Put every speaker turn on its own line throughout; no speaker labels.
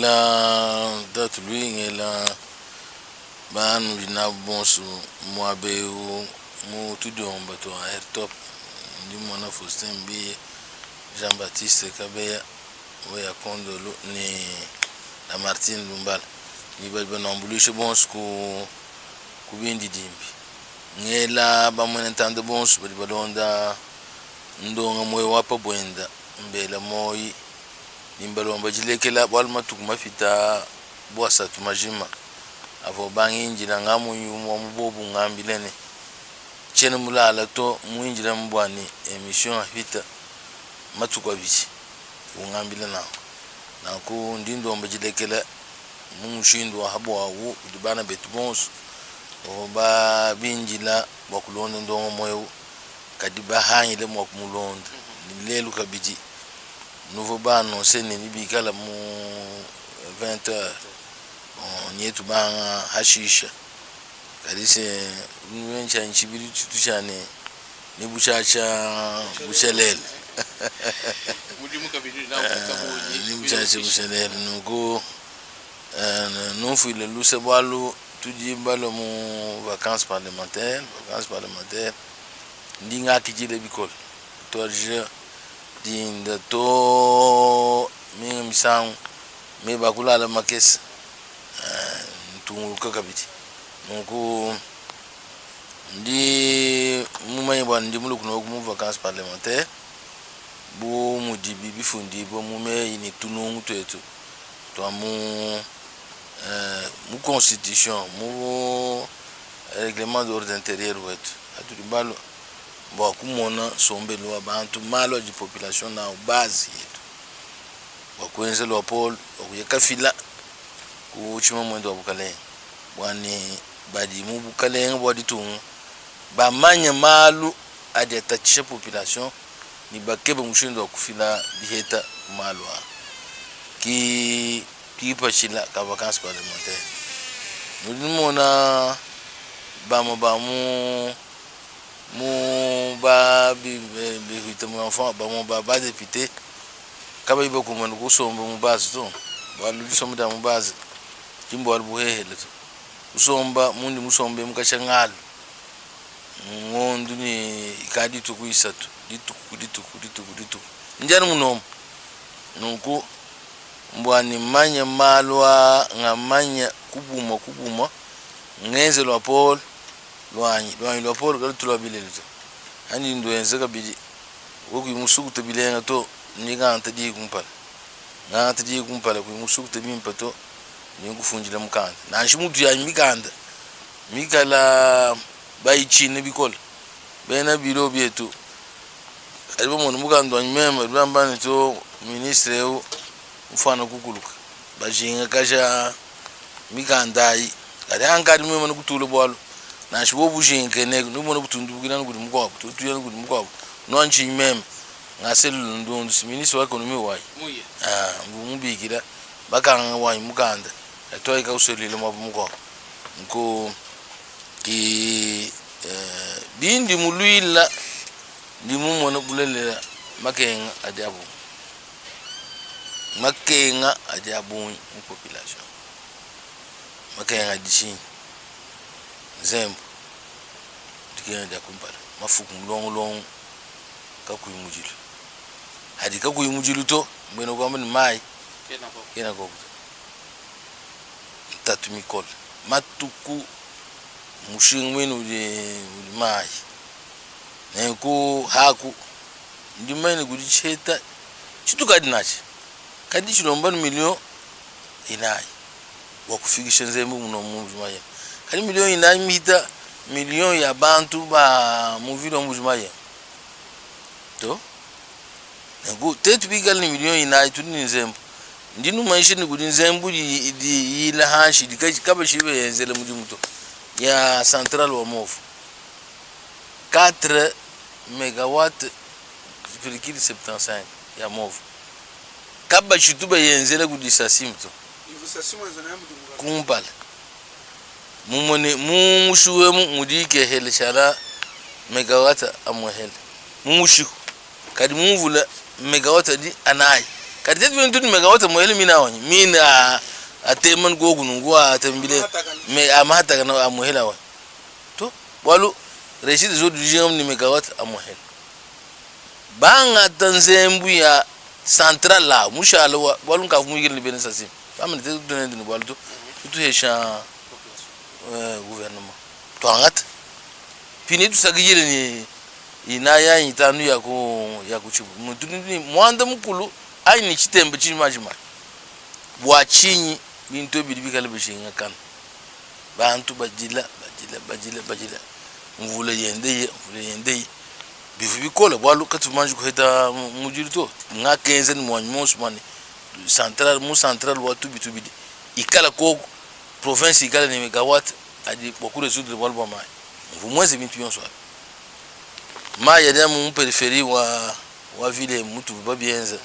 ngela datu lui ngela banu dina bonsu moabeu mu tudom bato airtop ndi mona Faustin bi Jean-Baptiste Kabeya oya kondolo ni la Martine Lumbala ni balba nambulishe bonsu ku bindi dimbi ngela ba mona tande bonsu balonda ndonga moyo wapa bwenda mbela moyi nimbalo mbajilekela balma tukumafita bwasa tumajima avo bangi injira ngamu yumo mubobu ngambilene chene mulala to muinjira mbwani emission afita matukwa bichi ungambile na ku ndindo mbajilekela mumushindo habo awu dibana betubons oba binjila bakulonda ndongo moyo kadiba hanyile mwakumulonda nilelu kabiji nouveau ba annoncé ni bikala mu 20h nyetu banga hashisha kalise nwencha nchibiri tutushane ni buchacha bushelele
mudimu kabiri na ukabo
ni buchacha bushelele nuko nofu ile luse bwalu tudi balo mu vacances parlementaires ndinga kijile bikol torje dinda to misang me bakula la makes tunguluka kabiti nuko ndi mumanye bwa ndi muluku no mu vacances parlementaires bo mudibi bifundi bo mume ini tunungu twetu to mu constitution mu règlement d'ordre intérieur wetu atu balo bo kumona sombelo abantu malo di population na base yetu bakwenze lo Paul okuyekafila ku chimo mwendo abukale bwani badi mu bukale bwadi tungu ba manya malu adi atachisha population ni bakebe mushindo kufila biheta malwa ki pachila ka vacances parlementaires mudimona bamu ba bi mon enfant ba mon baba député kaba ibo ko mon ko sombo mu base to ba lu sombo da mu base timbo albu hehele to usomba mundi musombe mukachangal ngondu ni ikadi to kuisatu ditu njani munom nuko mbwani manya malwa ngamanya kubuma ngenze lo Paul lwanyi lo Paul galutula bilelito hani ndo enzeka bidi woku musuku to bilenga to ninganta di kumpala ku musuku to bimpato ningufunjila mukanda nanshi mutu ya mikala bayichine bikola bena biro bietu alibo mono mukando nyemema bambani to ministre eu mfana kukuluka bajinga kasha mikandai kadi ankadi mema nokutula bwalo na shibo bujinke ne numo butundu bugina ngudi mukwa tutu ya ngudi mukwa no nchi meme ngaselu ndundu ministre wa economy wayi mbikira bakanga wayi mukanda atoy ka usolile mabu mukwa nko ki bindi muluila ndi mumona bulelela makenga adiabu mu population makenga dishin zembo dikena da kumpala mafuku mlongo kakuyimujilo hadi kakuyimujilo to mbeno kwamba ni mai kena ko tatu mikol matuku mushingwenu de mai neko haku ndimene kudicheta chitukadi nachi kadi chilomba milioni inayi wakufikisha nzembo muno mujumaya kadi milioni inayi mita milioni ya bantu ba muvilo mujumaya to ngo tetu bigal ni milioni inayi tuni nzembo ndinu maisha ni kudi nzembo di ila hashi dikaji kaba shibe yenzele mujimuto ya central wa mofu 4 megawatt virgule 75 ya mofu kaba chituba yenzele kudi sasimto kumpala mumone mumushuwe mudike hele shara megawatt amwehele mumushu kadi muvula megawatt di anai kadite bintu ni megawatt mo elimina wani mina ateman gogu nungwa atembile me amata kana amuhela wa to walu reshid zo dujam ni megawatt amuhela banga tanzembu ya central la mushala walu ka fumu yigel ben sasim amne te donen ni walu to hesha gouvernement to angat pini tu sagiyele ni ina ya itanu ya kuchibu mutuni mwanda mukulu aini chitembe chimajima bwachinyi bintu bidibikale bishinga kan bantu bajila mvula yende bifu bikola bwalu katumanju kuheta mujirito nga kenze ni mwanyusu mani central watu bitubidi ikala ko province ikala ni megawatt adi bokure sudre bwalu ba mai mvumweze bintu yonso ma yada mu peripherie wa ville mutu babienza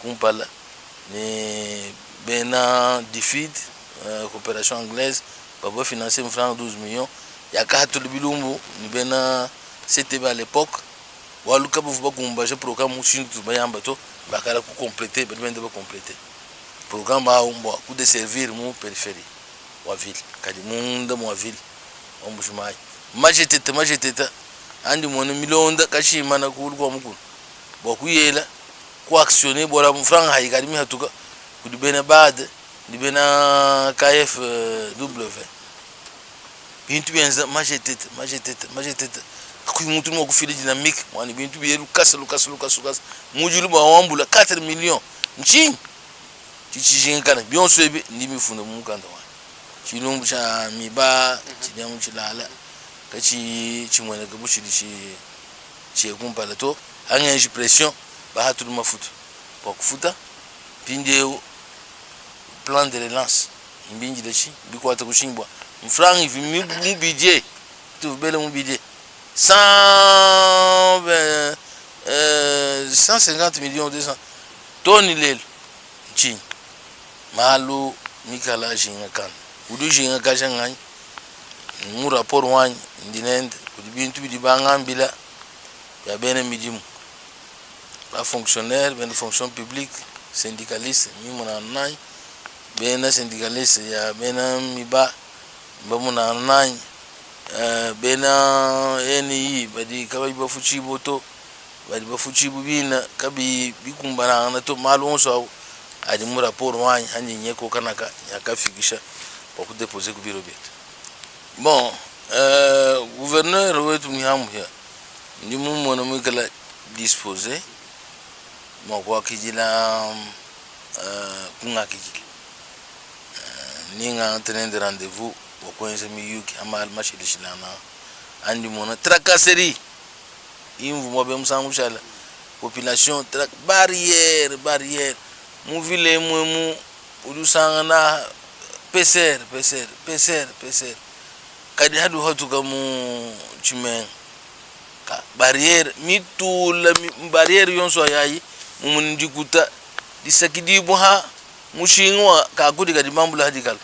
kumpala ni bena DFID coopération anglaise baba financer un franc 12 millions ya kato bilumbu ni bena c'était à l'époque walu kabu ba kumbaje programme mushintu bayamba to bakala ku compléter bende ba compléter programme a umbo ku de servir mu périphérie wa ville kadi munda mu ville ombujumai majeteta andi mona milonda kashi mana kulwa mukulu bokuyela ku actionner bora mu franc hay kadi mi hatuka ku dibena bad dibena KFW bintu benza majeteta ku muntu mo ku fili dynamique wani bintu biyeru kasalu mujulu ba wambula 4 millions nchi chichingana byonso ebi ndimi funda mu kanda wa chilumbu cha miba chidamu chilala kachi chimwene kabushiri chi kumpala to angenji pression ba hatu mafuta kwa kufuta pindeo plan de relance mbinji dashi bikwata kushimbwa mfrang ivi mu budget tu bele mu budget 150 millions 200 toni lelo chi malu mikala jinga kan udu jinga kaja ngani mu rapport wani ndinende kudibintu bidibangambila ya bene midimu ba fonctionnaire ben fonction publique syndicaliste mi mona nai bena syndicaliste ya bena miba bamuna nai bena eni badi kabai bafuchi boto badi bafuchi bubina kabi bikumbana na to malu so adi mu rapport wani hanyi nyeko kanaka yakafikisha kwa kudeposer ku bureau bet bon gouverneur wetu mihamu ya ndi mumona mwikala disposer kwa kijila kunga kijila ninga tenende rendez-vous wakwenze miyuki amal mashilishilana andi mona tracasserie imvu mwabe musangu shala population barrière mu ville mu udusanga na PCR kadi hadu hatu mu chimen ka barrière mitula barrière yonso yayi mundikuta disakidi buha mushingwa ka kudi kadi mambula hadikal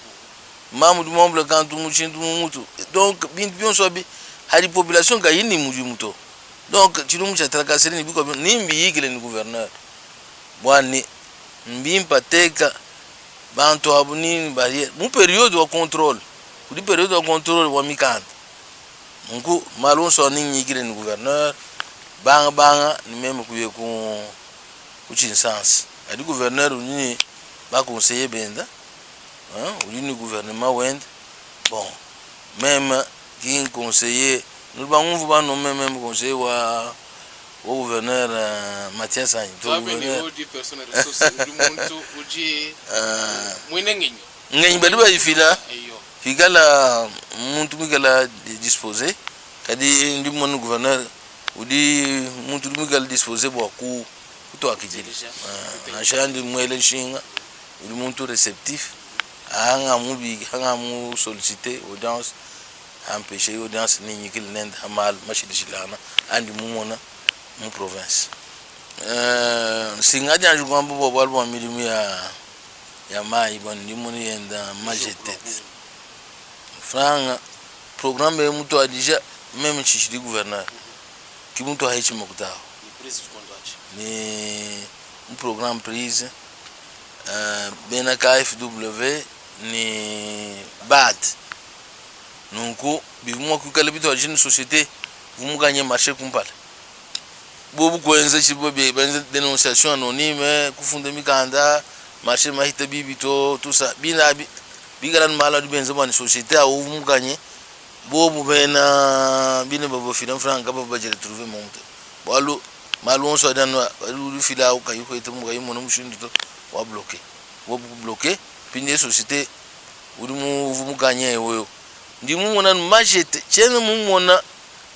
mamu du mambula kantu mushintu mutu donc bintu bi hadi population ka yini muto donc chilumu cha tracasserie ni biko nimbi yigile ni gouverneur bwani mbimpa teka bantu abuni barrière mu période wa contrôle kudi période wa contrôle wa mikanda nku malon so ni yigile ni gouverneur banga ni même kuye ku chinsans adi gouverneur ni ba conseiller benda ni gouvernement wend bon même qui conseiller nous bangu ba no même conseiller wa gouverneur Mathias Sagni
to gouverneur di personnel ressources du monde uji mwenengenyi
ngenyi badiba ifila figala muntu migala disposer kadi ndi mon gouverneur udi muntu migala disposer bo ku to akijili ashandi mwele shinga udi muntu réceptif anga mu solliciter audience empêcher audience ni nyikil nend amal mashidishilana andi mumona mu province singa janju kwambo bobalbo milimu ya mai bon ndimuni yenda majetet franga programme muto a déjà même chichidi gouverneur ki muto haichi makutao ni un programme prise bena KFW ni bad nunku bivumwa kukala bito ajini société vumuganye marché kumpala bobu kwenza chibo be benza dénonciation anonyme kufunda mikanda marché mahita bibito tout ça bina bigalan mala du benza bani société a vumuganye bobu bena bina babo filan franca babo bajere trouver monte balo malon so dan lu fila ka yuko itamu ga yimo mushindu to wa bloquer bobu bloquer pinde société udumu vumuganye weyo ndimu mona majete chene mu mona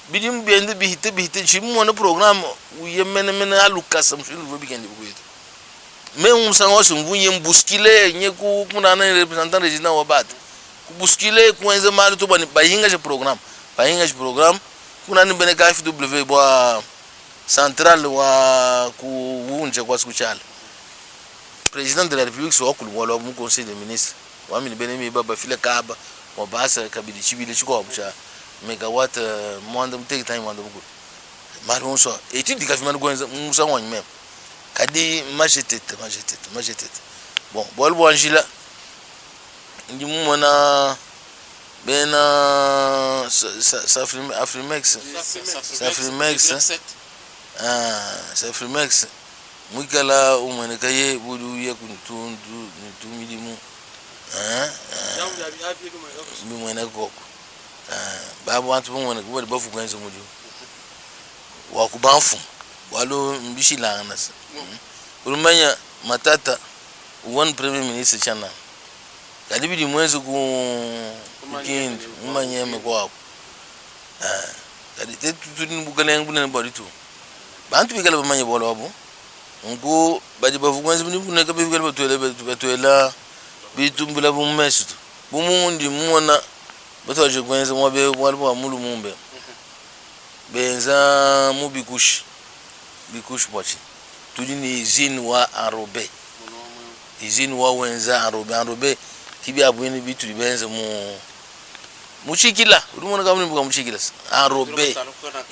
bidim bende bihite chimu mona program uyemene alukasa mushindu vo bigende bugweto me umsango sumvunye mbuskile nyeku kuna na representant regional wa bat kubuskile kuenza mali to bani bayinga je program kuna ni bene KFW bwa central wa kuunje kwa sikuchala président de la république so kulwalo mu conseil des ministres wa mini bene mi baba file kaba wa basa kabidi chibile chiko abucha megawatt mwanda mteki time mwanda buku maron so étude ka fimana kuenza musa wanyu meme kadi majetete bon bolbo anjila ndi mumona bena Afrimex mwikala umene kaye budu ye kuntundu nitumilimu mwene koko babu wantu mwene kubali bafu kwenza mudu wakubanfu walo mbishilana urumanya matata one premier ministre chana kadibidi mwezi ku kindi umanyeme kwako kadi tetu nibukana yangu nene body tu bantu bikala bamanye bolo abo ngo badi bavugwanzi nibuneka bikala batwela bitumbula bumesu bumundi muona batwaje kwenza mwabe walbo mulu mumbe benza mubikush bwachi tudini izini wa arobe izini wa wenza arobe tibi abweni bitu libenza muchikila urumona kamuni buka muchikila arobe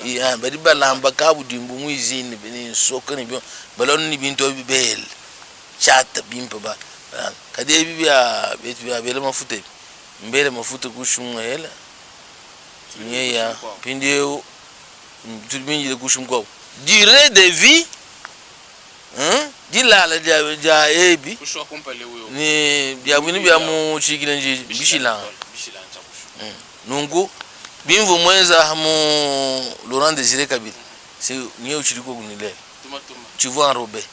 ya badi balamba kabudimbu muizini beni soka ni balon ni binto bibel chata bimpa ba kade bibya betu ya bele mafuta mbele mafuta kushumwa hela nyeya pindeo tudminjile kushumko durée de vie dilala ja ebi
kushwa kompale uyo
ni byabwini bya mu chikile nje bishilanga nungu bimvu mwenza hamu Laurent Désiré Kabila si nye uchiriko kunile
tuma
chivu arobe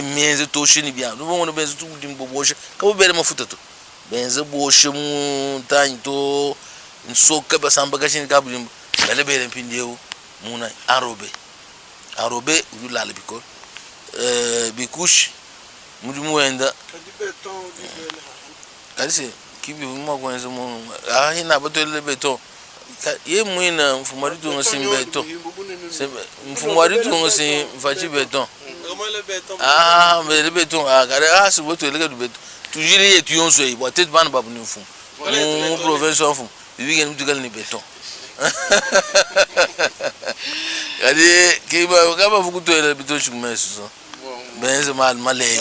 mienze toshini bya nubongo benzo tudimbo boshe kabo bere mafuta to benze boshe mu tanto nsoka basamba kashini kabudimbo bele mpindeo muna arobe ulala biko bikush mudimu wenda kalise kibi mwa kwenza mu hina batole beton ye mwina mfumaritu ngosi beton mfumaritu ngosi mfachi beton le beton kare asu boto le beton toujours ye tuyonso yi botet ban babu ni mfum mu province of bibi gen mutugal ni beton kadi kiba kama fukutoela bitoshi kumeso benze mal malay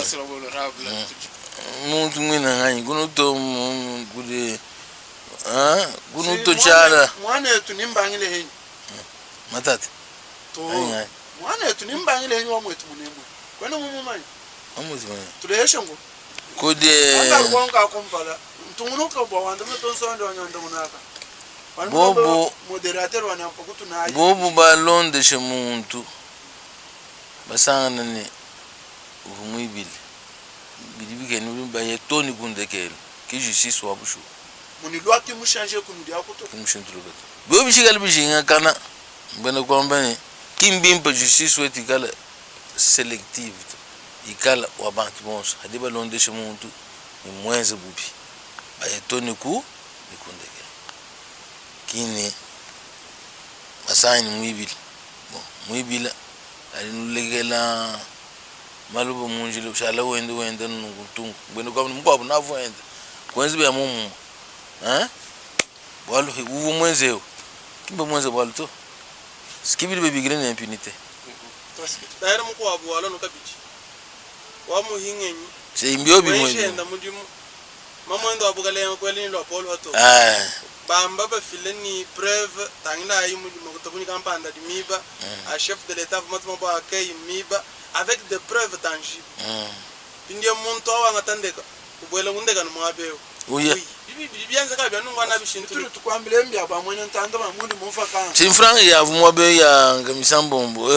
muntu mwina ngani kunoto kudi kunoto chala
mwana yetu nimbangile henyi
matata
to mwana yetu nimbangile henyi wa mwetu munemwe kwena mumumanyi
amuzi mwana
tulehesha ngo
kudi
anga konka kompala mtumunuka bwa wanda metonso ndo nyanda munaka
bobo
moderateur wana mpakutu na
bobo balonde she muntu basanga ni umwibili bidibike ni baye toni kundekele ki justice wa bushu
muni lwaki mushanje kunudi akuto
kumshintulugato bobo bishikali bishinga kana bana kwambani kimbimpa justice wetikala selective ikala wa bantu bonso hadiba londe she muntu ni mwenze bubi baye toni ku nikundekele kini masani mwibili mwibila alinulegela malubo munjile ushala wende nukutungu bwene kwa mkwabo navu wende kwenzi bya mumu bwalo uvu mwenzeo kimbe mwenze bwalo to skibili bebigire na impunité
daire mkwabo wala no kabichi wa muhingenyi
c'est mbio bi mo
weshenda mudimu mamwendo abugalenga kweli lo polo hato bamba ba fileni preuve tangina ayi mudimu kutobuni kampanda di miba a chef de l'état matuma ba kay miba avec des preuves tangibles bindia muntu wa ngatandeka ubwela ngundeka no mwabeo
oui
bibianza ka byanu ngwana bishintu tukwambile mbya ba mwene ntando ba mundi mumfa kan
c'est franc ya vumwa be ya ngamisambombo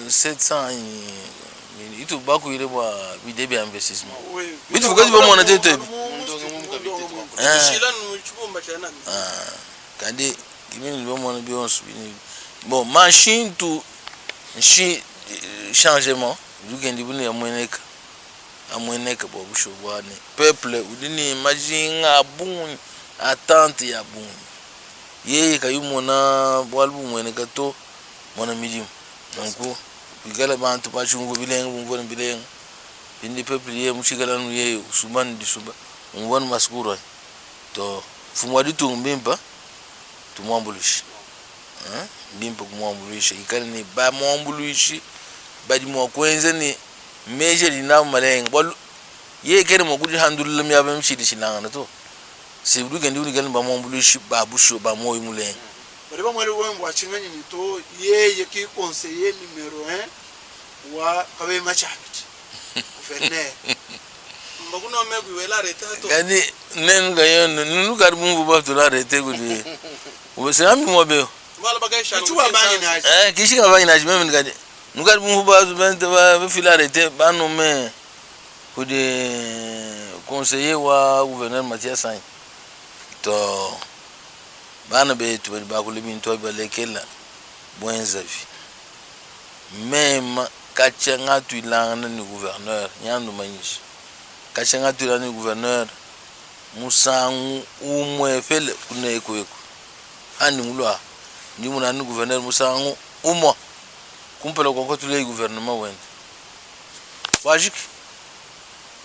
700 itu baku ile bwa bidebe investissement bitu fukazi ba mwana tete
shila no chibomba chana
kande kimini ba mwana bionso bon machine tout chi changement dukendi buni ya mweneka amweneka bo bushobwane peuple udini majinga bun attente ya bun yeye kayumona bwalbu mweneka to mona midim donc bigala bantu pachungu bilenga bumvona bilenga indi peuple ye mushigala nu ye suban di suba umvona maskuro to fumwadi tumbimpa tumwambulushi mbimpa kumwambulushi ikali ni ba mwambulushi badi mo kwenze ni meje dina maleng bol ye kere mo gudi handul lam ya bam shidi shinanga to se du gendi uni gal ba mwambulushi ba busho ba moy muleng
bari ba mwele wembo achinganyi ni to ye ki conseiller numéro 1 wa kabe machabiti gouverneur mbakuno megu wela rete to
gani nen gayon nunu karbu ba to la rete gudi ubesami mo be
wala bagay shanu tuwa bangi na
kishi ka bangi na jime ngade nugar bu ba bente ba fila rete ba no me gudi conseiller wa gouverneur Mathias Sain to bana be to ba ko limin to ba lekela bwenza vi même kachenga tu ilanga ni gouverneur nyandu manyishi kachenga tu ilanga ni gouverneur musangu umwe fele kunne eko ani mulwa ndi muna ni gouverneur musangu umo kumpela kwa tu le gouvernement wende wajiki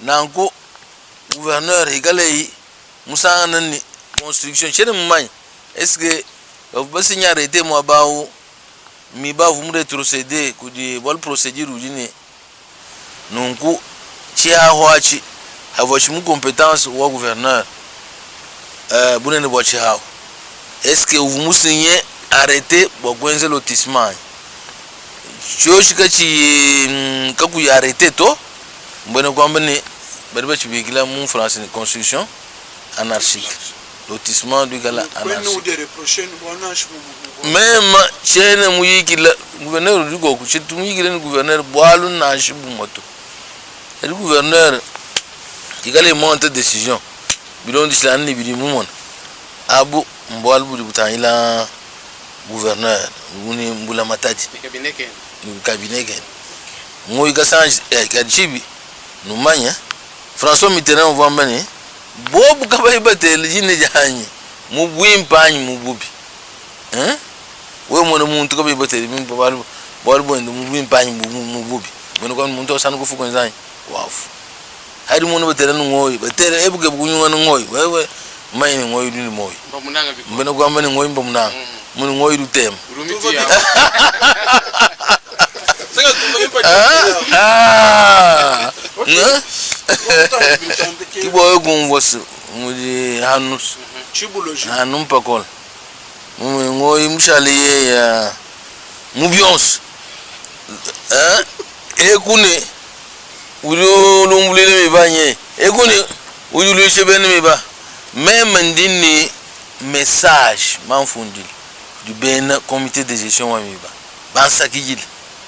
nanko gouverneur higalei musanga ni construction chere mumanya est-ce que ba signer arrêté moi bawo mi ba vous me retrocéder ku di bol procédure ujini nunku chi ha hoachi avochi mu compétence wa gouverneur bunene bo chi ha est-ce que vous me signer arrêté bo gwenze lotissement choshi kachi kaku ya arrêté to mbone kwamba ni bariba chibikila mu France ni constitution anarchique lotissement du gala anarchique même chaîne muyiki la gouverneur du goku chitu muyiki le gouverneur boalu na shibu moto le gouverneur kigale monte décision bilon dislan ni bidi mumon abu mboal budi butanyila gouverneur nguni mbula matati cabinet ken ngoy ka sange kadichibi numanya François Mitterrand vambane bobu kabay batel jine jahanye mu bwimpanyi mu bubi we mona muntu kabay batel min babalu bol bondo mu bwimpanyi mu bubi bono kon muntu sanu ko fuko nzanyi wafu hadi mona batel ngoy batel ebuge bunywa ngoy wewe mayini ngoy duni moy
bamunanga biko
mbena ko amane ngoy bamunanga mun ngoy du tem
rumiti ya
sanga tumba
kibo gumwos mudi hanus
chibuloji
hanum pakol ngoy mushali ya mubions ekune ulo lumbulele mebanye ekune ulo shebene meba même ndini message manfundil du ben comité de gestion wa meba bansa kijili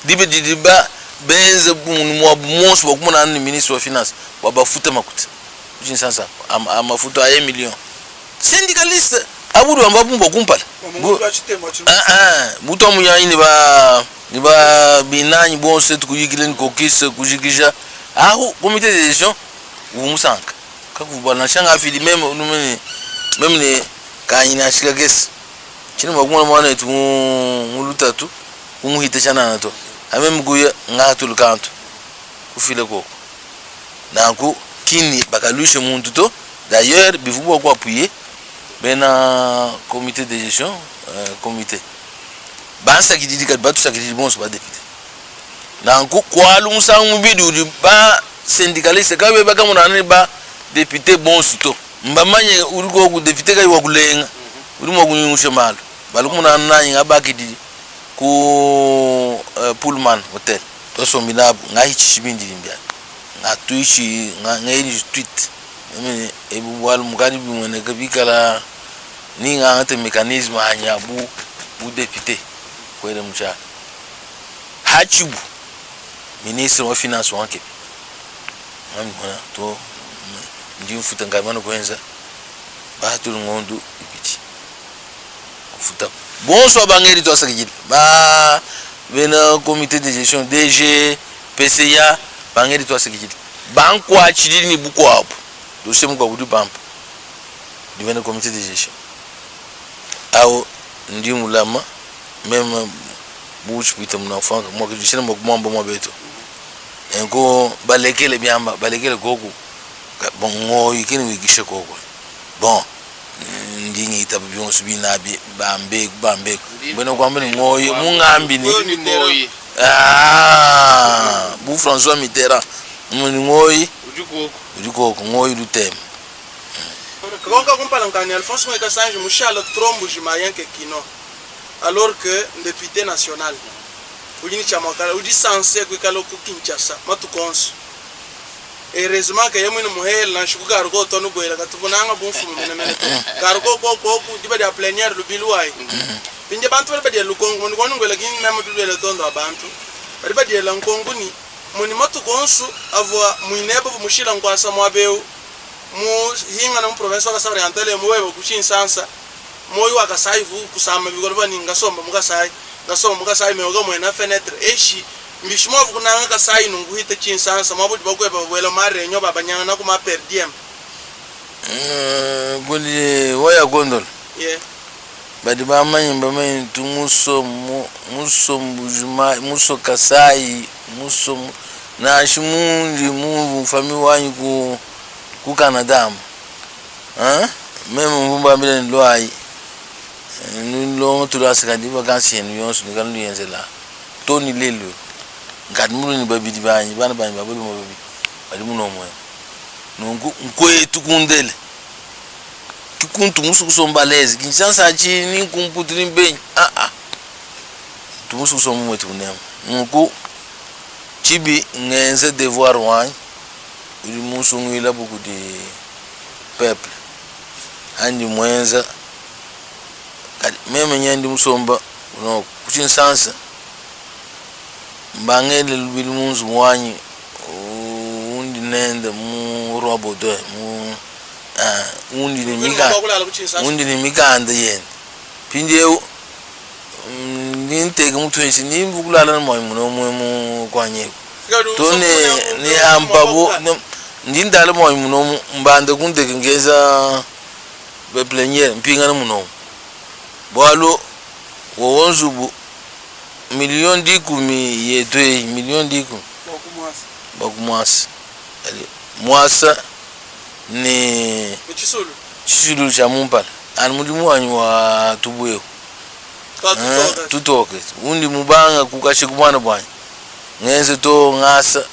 diba benze mwa mons wa kumana ni ministre wa finance wa bafuta makuta ujin sansa amafuta ya million syndicaliste abudu ambabu mbokumpala buto muyanyi ni ba binanyi bonse tukuyikile kokise kujikisha aho comité de gestion umusanka kakubana shanga afili même ni kanyina shikagesi chini magumana mwana tu mulutatu kumuhita chana nato amem guya ngatul kanto kufile koko nanku kini bakalushe muntu to d'ailleurs bivubo kwa appuyer bena comité de gestion comité bansa kididi kat batu sakididi bonso ba député nanku kwalu musangu bidu ba syndicaliste kabe baka munane ba député bon suto mbamanye uriko ku député kai wakulenga uri mo kunyusha malo balumuna nani ngabakidi ku Pullman hotel to sombina ngai chibindi limbia ngatuishi ngai tweet mimi ebu wal mukani bimwene kabikala ninga ate mécanisme anya bu député kwele mcha hachibu ministre wa finance wanke ngambona to ndimfuta ngamano kwenza batu ngondu ibiti futa bonso bangeri to asakijil ba bena comité de gestion DG PCA bangeri to asakijil banko achidini ni buko hapo dossier mko budu bampa divene comité de gestion au ndimu lama même buch pita mnafanga moi que je sais mo bombo mo beto enko balekele biamba balekele gogo bon ngoyi kini wigishe gogo bon ndingi itabion subina bi bambe beno kwambe ngoyi mungambi ni bu François Mitterrand ngoyi ujuko ngoyi lutem
Quand on parle en Alphonse Kassange Mouchala trombo jimayen ke kino alors que député national ujini chamakala uji sanse kwikalo ku Kinshasa matukonso heureusement que yemwe muhel na shuku gargo tonu goyela katubunanga bumfumu menemene gargo ko diba dia plénière lu bilwai pinje bantu bali badia lukongo ni kwanu ngwela kini na mudulele tondo abantu bali badia la nkongo ni muni matukonso avwa muinebo mushila nkwasa mwabeu mu hinga na province wa Kasai orientale muwebo kuchinsansa moyo akasaivu kusama bigorba ningasomba mugasai meoga mwena fenêtre eshi mbishimovu kunanga Kasai nunguhite chinsansa mabudi bakweba bwela marenyo babanyanga na kuma per diem
goli waya gondol
yeah
badi bamanyi tumuso mbujuma muso Kasai muso na shimundi mu fami wanyu ku Canada même mbumba mbele ndoi nilo tulasa ndi vacances ni yonso ni kanu yenzela toni lelo ngadimulu ni babidi banyi bana babulu mo babi bali muno mwe nungu nkwetu kundele tukuntu musu kusombalezi kinsansa chi ni kumputiri mbenyi tumusu kusomba mwetu kunema nungu chibi ngenze devoir wanyi uli musu ngwila buku de peuple andi mwenza meme nyandi musomba no kuchinsansa mbangele lubili munzu wanyi undi nende mu robodo mu undi ni mikanda yen pinde ninteke mutwensi nimbukulala moyo muno mu kwanye tone ni ampabo ndindale moyo muno mbande kundeke ngeza be plénière mpinga na muno bwalo wonzubu million dikumi yetwe million diku bakumwasa ali mwasa ni chisulu cha mumpala ani mudimu wanyu wa tubuyo tutoke undi mubanga kukashi kumwana bwanyi ngenze to ngasa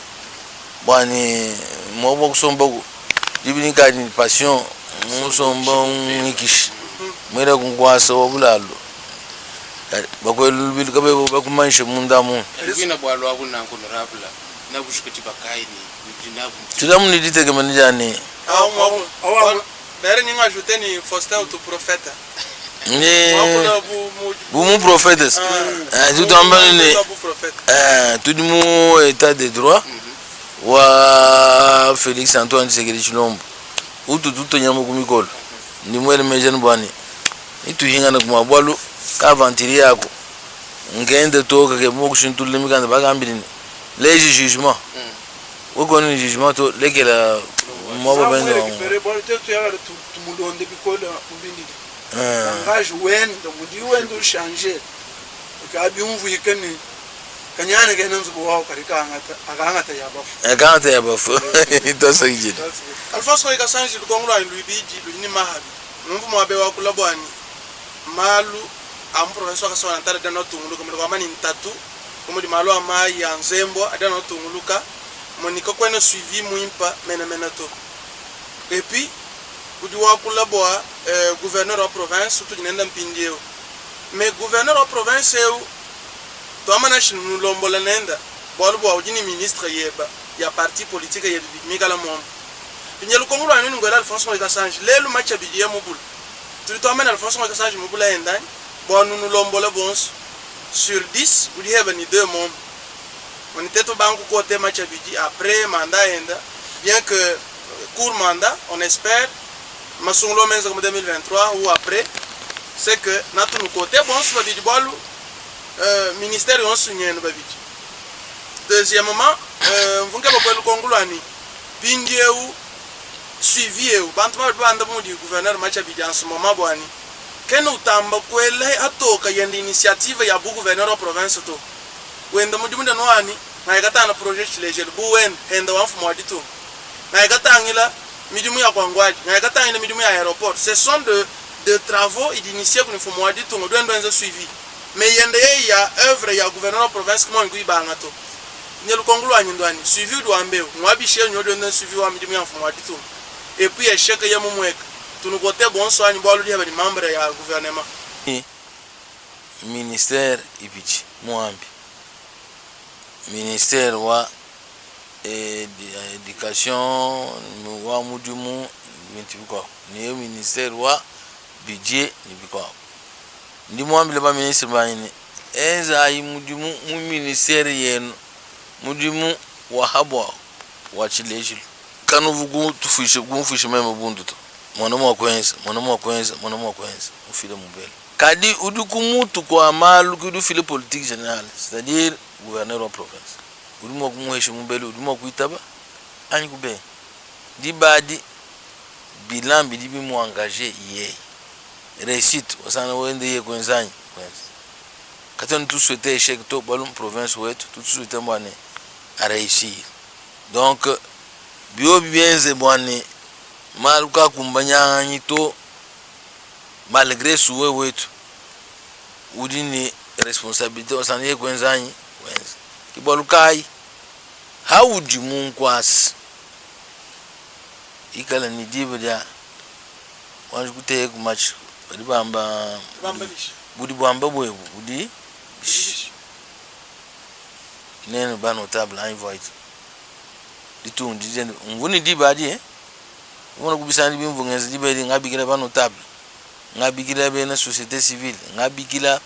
bwani mobo kusomba dibini kani passion musomba ngikishi mwera kunkwasa wabulalo bakwelu bil kabe bakumanisha mundamu
ngina bwalo abuna honorable na kushikiti bakaini ndinabu
tudamu niditeke manijani
bere ninga ajouter ni Faustin au prophète
Vous prophètes. Tout le monde état de droit. Wa Félix Antoine Tshisekedi Tshilombo. Utu tuto nyamo kumikolo. Ni mwele mejani bwani. Itu hinga na kumabwalu ka ventiri yako. Ngende toka ke mo kushintule mikanda bagambini. Les jugements. Uko ni jugement to lekela mwabo benzo.
Langage wendo mudi wendo changer ukabi umvuyikane kanyana kenanzo bwawo karika agangata yabafu itosa yijini
Alphonse Kassange lukongula luibiji luni mahabi mumvu mwabe wa kulabwani malu amprofesseur kasona ntare dano tunguluka muri kwamani ntatu muri malu amayi ya nzembo adano tunguluka monika kwena suivi muimpa mena to. Et puis kudiwa kula boa gouverneur wa province tu jinenda mpindio. Mais gouverneur wa province eu to amana shinu lombola nenda boa boa ujini ministre yeba ya parti politique yeba mikala mom. Binyelu kongulu anu ngola Alphonse Moikasange lelu matcha bidiye mobul. Tu to amana Alphonse Moikasange mobula endani boa nu lombola bons sur 10 udi heba ni 2 mom. On était au banque côté match abidi après mandat bien que court mandat on espère masunglo menza comme 2023 ou après c'est que notre côté bon soit bidi bolu ministère on sunye no babidi. Deuxièmement vunga bapelu kongulani bindieu suivi eu bantuma banda mu di gouverneur match abidi en ce moment boani kenu tamba kwele atoka yende initiative ya bu gouverneur wa province to wenda mudimunda noani na ikata na project leisure buwen henda wa mfumo waditu na ikata ngila midimu ya kwangwaji na ikata ngila midimu ya aéroport ce sont de travaux et d'initier pour mfumo waditu ngodwendo enza suivi mais yende ya œuvre ya gouverneur de province kama ngui banga to nyelu kongulu anyindwani suivi do ambeo mwabishe nyodo nda suivi wa midimu ya mfumo waditu et puis échec ya mumweka tunukote bonso anyi bolu dia bali membre ya gouvernement
ministère ibichi muambi ministère wa éducation wa mudumu bintu ni ministère wa budget ni biko ndi muambi ba ministre bani enza ayi mudumu mu ministère yenu mudumu wa habwa wa chileji kanu vugu tufishe gumfishe mema bunduto mwanamo kwenza ufile mubele kadi udukumutu kwa malu kudu file politique générale c'est-à-dire gouverneur en province udumo kumuheshe mubele udumo kuitaba ani kube dibadi bilan bidibi mu engagé yé réussite osana wende ye kwenzanyi katani tout souhaiter échec to balum province wetu tout souhaiter mwane a réussir donc bio bienze mwane maluka kumbanya nyito malgré souwe wetu udini responsabilité osana ye kwenzanyi wenza kibolukai hauji munkwasi ikala ni dibedia wanju kuteye kumachi badibamba budi bamba bwe budi nene ba notable invite ditu ndije nguni dibadi ngona kubisana bimvungeza dibedi ngabikira ba notable ngabikira be na société civile ngabikira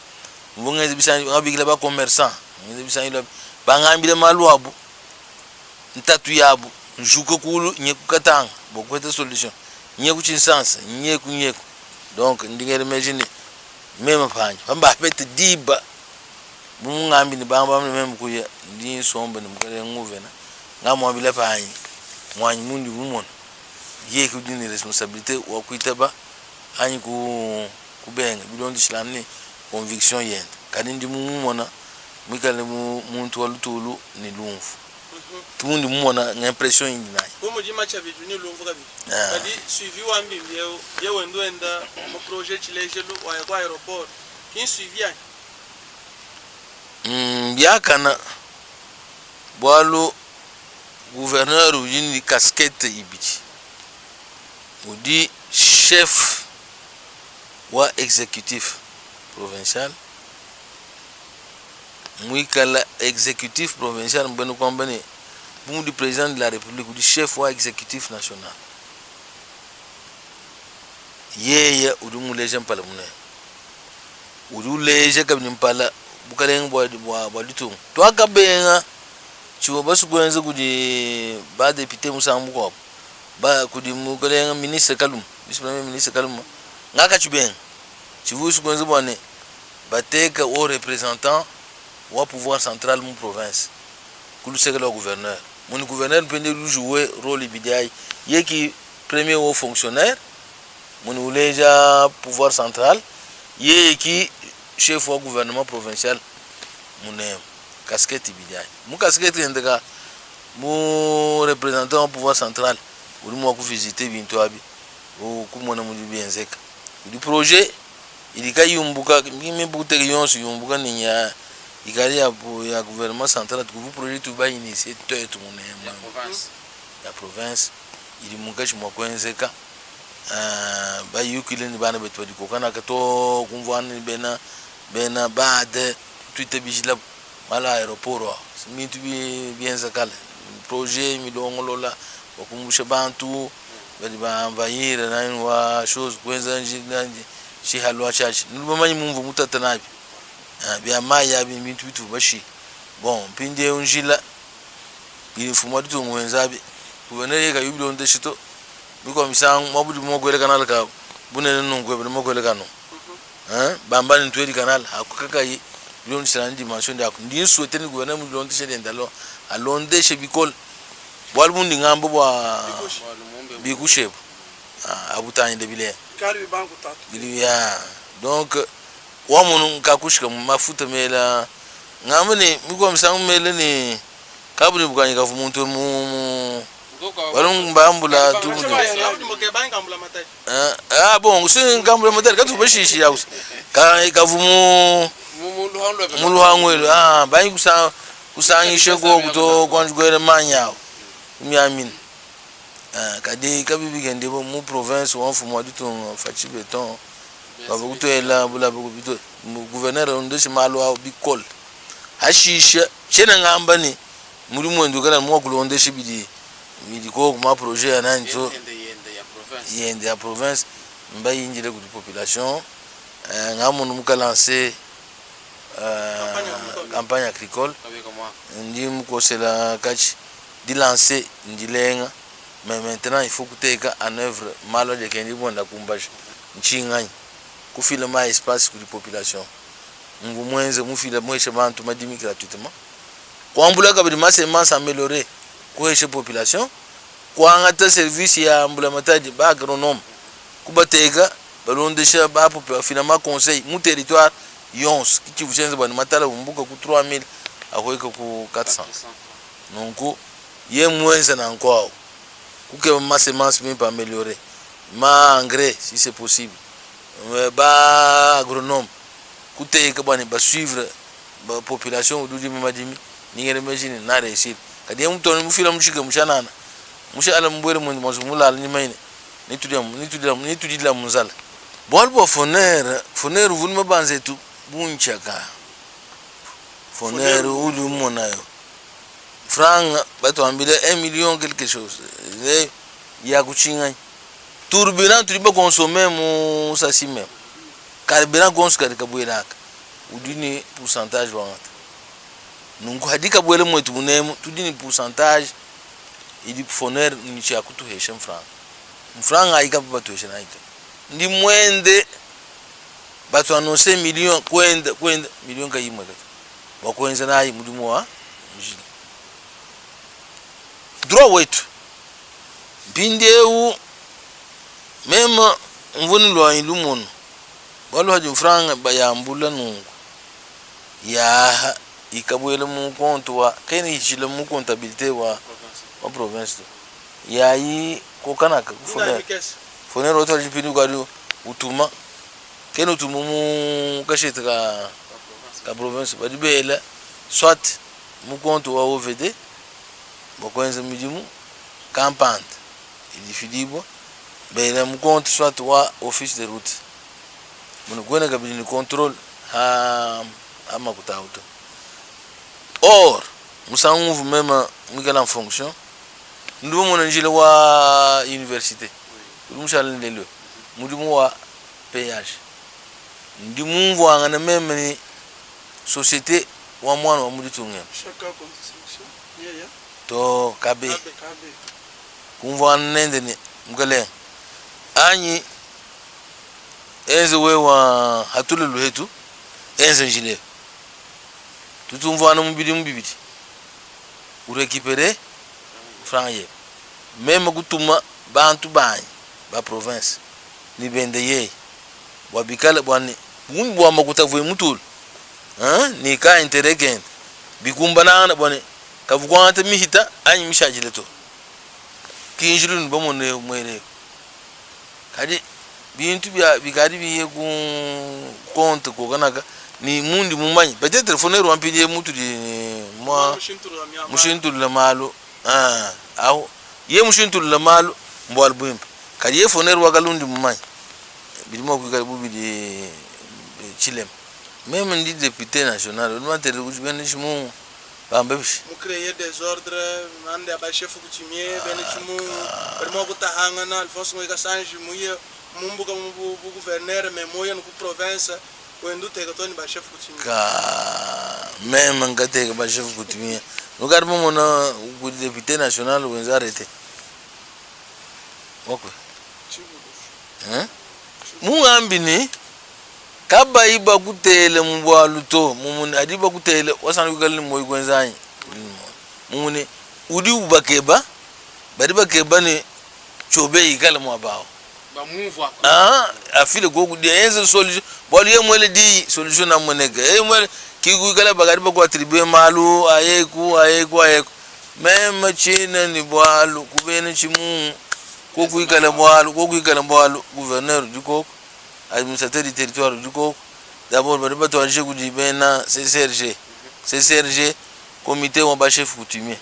mvungeza bisana ngabikira ba commerçant ngabikira bisana bangambira maluabu ntatu yabu njuko kulu nyekukatanga bokwete solution nyekuchinsansa nyeku donc ndingere imagine mema panje bamba pete diba mungambi ni bamba mema kuya ndi somba ni mukale nguvena ngamwa bile panje mwanyi mundi mumona yeku dini responsabilité wa kuitaba anyi kubenga bilondi shlamni conviction yenda kadi ndi mumona mwikale muntu walutulu ni lumfu tundi mumona ngimpression yindi nayi
bomo di match avec ni lumfu kabi kadi suivi wa mbimbi ye wendo enda mo projet chilejelu wa kwa aéroport kin suivi ani
biakana bwalo gouverneur ujini casquette ibichi udi chef wa exécutif provincial mwikala exécutif provincial mbenu kwambani bumu du président de la république ou du chef wa exécutif national yeye udumu leje mpala mune udu leje kabni mpala bukaleng bwa ditu to akabenga chiwo basu kwenza kudi ba député musambu ko ba kudi mukaleng ministre kalum vice premier ministre kalum ngaka chibenga chivu su kwenza bone bateka au représentant wa pouvoir central mu province kulu sekela gouverneur mon gouverneur peut jouer rôle bidiai yeki premier haut fonctionnaire mon leja pouvoir central yeki chef au gouvernement provincial mon casquette bidiai mon casquette ndeka mon représentant au pouvoir central ou mo ku visiter bintu abi ou kumona mu bienzeka du projet il ka yumbuka mimi buteke yonsu yumbuka ninya ikari ya gouvernement central ku projet tu ba initier tout mon ya province ili mungashi mwakwenzeka ba yukile ni bana betu di kokana kato kumvani bena bade tuite bijila mala aeroport mitu bien zakala projet milongolola wakumbusha bantu bali ba envahir na wa chose kwenza njinanje shi halwa chachi nulumanyi mumvu mutatanabi bia maya bi mitu bitu bashi bon pinde unjila ili fumadu tu mwenzabi kuvenere ka yubilo nde shito biko misang mabudi mogwele kanal ka bunene nungwe bele mogwele kanu bambani ntweli kanal akukaka yi bilon sirani dimension de akundi souhaiter ni gouvernement mu londe chez ndalo alonde chez bikol walbundi ngambo bwa bikushe abutanye de bile
kari banku tatu
bilia donc wa munu kakushika mafuta mela ngamene miko misang mele ni kabuni bukanye ka fumuntu mu walung mbambula tu bon usin ngambula matari katu bashishi ya ka vumu mulu hangwelo bayi kusangishe go kuto konjugwele manyao miamin kadi kabibi gende mu province wa fumu ditu fachi beton ba buto ela bula bito gouverneur onde shimalo bikol hashisha chena ngamba ni muri mwendo kana mwa kulonde shibidi midiko kuma projet anani to yende ya province mbayi injile ku population ngamuntu muka lancer campagne agricole ndi mukosela kachi di lancer ndilenga mais maintenant il faut kuteka en œuvre malo de kendi bonda kumbaje nchinganyi kufila ma espace ku population ngumwenze mufila mweshe bantu madimi gratuitement kwambula kabiri masemence améliorer kuheshe population kwangata service ya mbulamatadi ba agronome kubateka balondesha ba population finalement conseil mu territoire yons kiti vuchenze bani matala umbuka ku 3000 akoika ku 400 donc ye mwenza na kwao kuke ma semence même pas améliorer ma engrais si c'est possible ba agronome kuteka bani ba suivre ba population ududi madimi ningere machine na réussir kadi mutoni mufila mushika mushanana musha ala mbwere mu mazumula ni maine ni tudila munzala bolbo foner vunu mabanze tu bunchaka foner ulu monayo franga bato ambile 1 million quelque chose ya kuchinga turbina tuliba consommer mu sasime carburant gonska kabwelaka udini pourcentage wangata nungu hadika bwele mwetu munemu tudini pourcentage ili foner ni cha kutuhesha mfranga aikapo batuhesha naito ndi mwende batu anonse million kwenda million kayimwe kati wakwenza nayi mudimu wa mjini droit wetu bindeu mema mvuni lwa ilumono walo haji mfranga bayambula nungu ya ikabwele mu compte wa kene ichile mu comptabilité wa province yayi kokana ka fonero oto jipinu gari utuma kene utuma mu kashita ka province badibela soit mu compte wa OVD bokwenza midimu campagne idifidibo bela mu compte soit wa office de route mun gona ka bini contrôle ama kutauta or musangu même migala en fonction ndumo mona njile wa université mushala lelo mudimu wa péage ndimu mvanga na même ni société wa mwana wa muditunga
chaka construction yeah
to kabe kumva nende ni mgale anyi enze wewa hatululu hetu enze njile tutumva na mubidi urekipere franye même kutuma bantu banyi ba province ni bendeye wabikala bwani bumbu amakutavwe mutul ni ka interegen bikumbana na bwani kavukwanta mihita anyi mishajile to kinjirun bamone mwere kadi bintu bya bigari biye ku compte ko kanaka ni mundi mumanyi peut-être fonero wampidie mutu di moi mushintul la malu au ye mushintul la malu mbwal bump kadi ye fonero wagalundi mumanyi bidimo ku kali bubi di chilem même ndi député national on m'a tere ben chimu bambebish
mu créer des ordres mande aba chef coutumier ben chimu permo ku tahanga na Alphonse Ngoika Sanji muye mumbuka mu gouverneur mais moyen ku province wendo tega toni ba chef coutumier
ka même ngate ba chef coutumier regarde mo na ku député national on a arrêté ok mungambini kaba iba kutele mbwalu to mumuni adiba kutele wasana kugali moyi kwenzanyi mumuni udi ubakeba badiba keba ni chobe ikala mwabao
ba move
afile gogu de enze solution bolu ye mwele di solution na monega e mwele kigu ikala bagadiba kwa tribe malu ayeku meme chine ni bwalu kubene chimu koku ikala bwalu gouverneur du Koko administrateur du territoire du Koko d'abord bariba to anje kujibena CCRG comité wa ba chef coutumier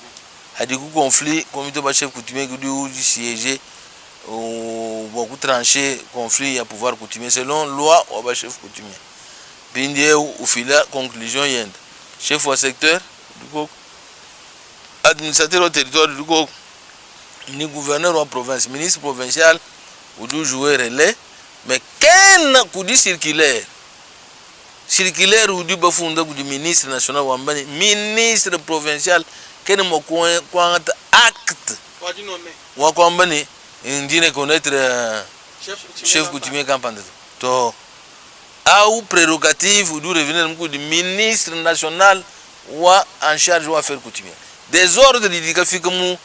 hadi ku conflit comité ba chef coutumier ku du siéger au beaucoup trancher conflit ya pouvoir coutumier selon loi wa ba chef coutumier bindie ou fila conclusion yenda chef wa secteur du Koko administrateur au territoire du Koko ni gouverneur wa province ministre provincial ou du jouer relais mais ken kudi circulaire ou du bafunda du ministre national wambani ministre provincial ken mo ko acte wa ko wambani ndine connaître chef coutumier campagne to au prérogative du revenir du ministre national wa en charge wa affaires coutumières des ordres d'idikafikamu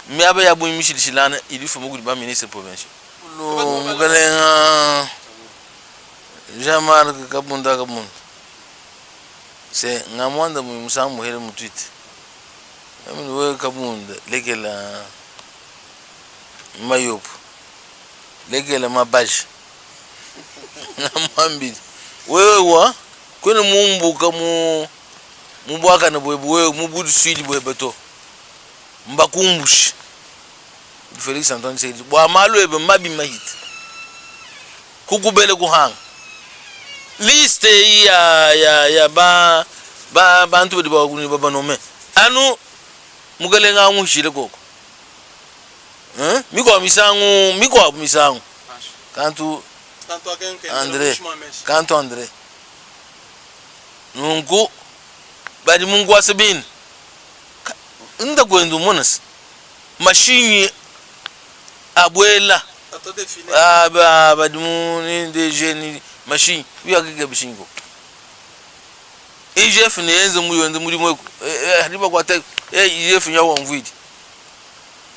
miaba ya bu Michel Chilana il faut mo ba ministre provincial lo mugalenga Jean-Marc Kabunda c'est ngamwanda mu musamu hele mu tweet amini we Kabunda legela mayop legela mabaji ngamwambi wewe wa kwene mumbuka mu mubwaka na bwewe mu budu swidi bwe beto mbakumbushi Félix Antoine Tshisekedi bwa malo ebe mabi mahit kukubele kuhanga liste ya ba bantu bodi ba kuni baba nome anu mugalenga ngushile koko miko misangu kantu André nungu badi mungu wasabini nda kwendu monas machine abwela badimuni de jeni machine uya kike bishingo IGF nenze muyonde muri mwe hadiba kwa tek IGF nyawo mvidi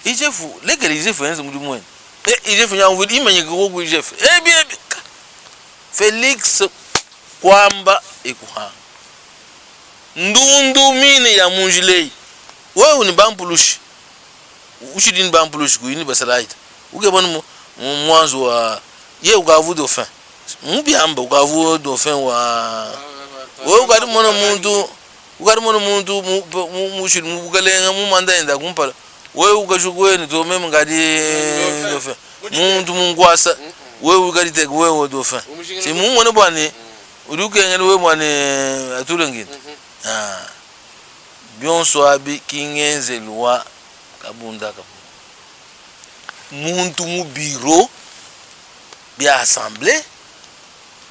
IGF legere IGF nenze muri mwe IGF nyawo mvidi imenye ko IGF bien Felix kwamba ekuha ndundu mine ya munjilei wewe ni bampulushi ushidini bampulushi kuini basalaita ukebona mwanzo wa ye ugavu dauphin mubyamba ugavu dauphin wa wewe ukari mona muntu mushiri mubugalenga mumanda enda kumpala wewe ukashukweni to meme ngadi dauphin muntu mungwasa wewe ukari teke wewe dauphin si mumone bwane urukengene wewe bwane atulengine byonso abi kingenze loi Kabunda muntu mu bureau bi assemblée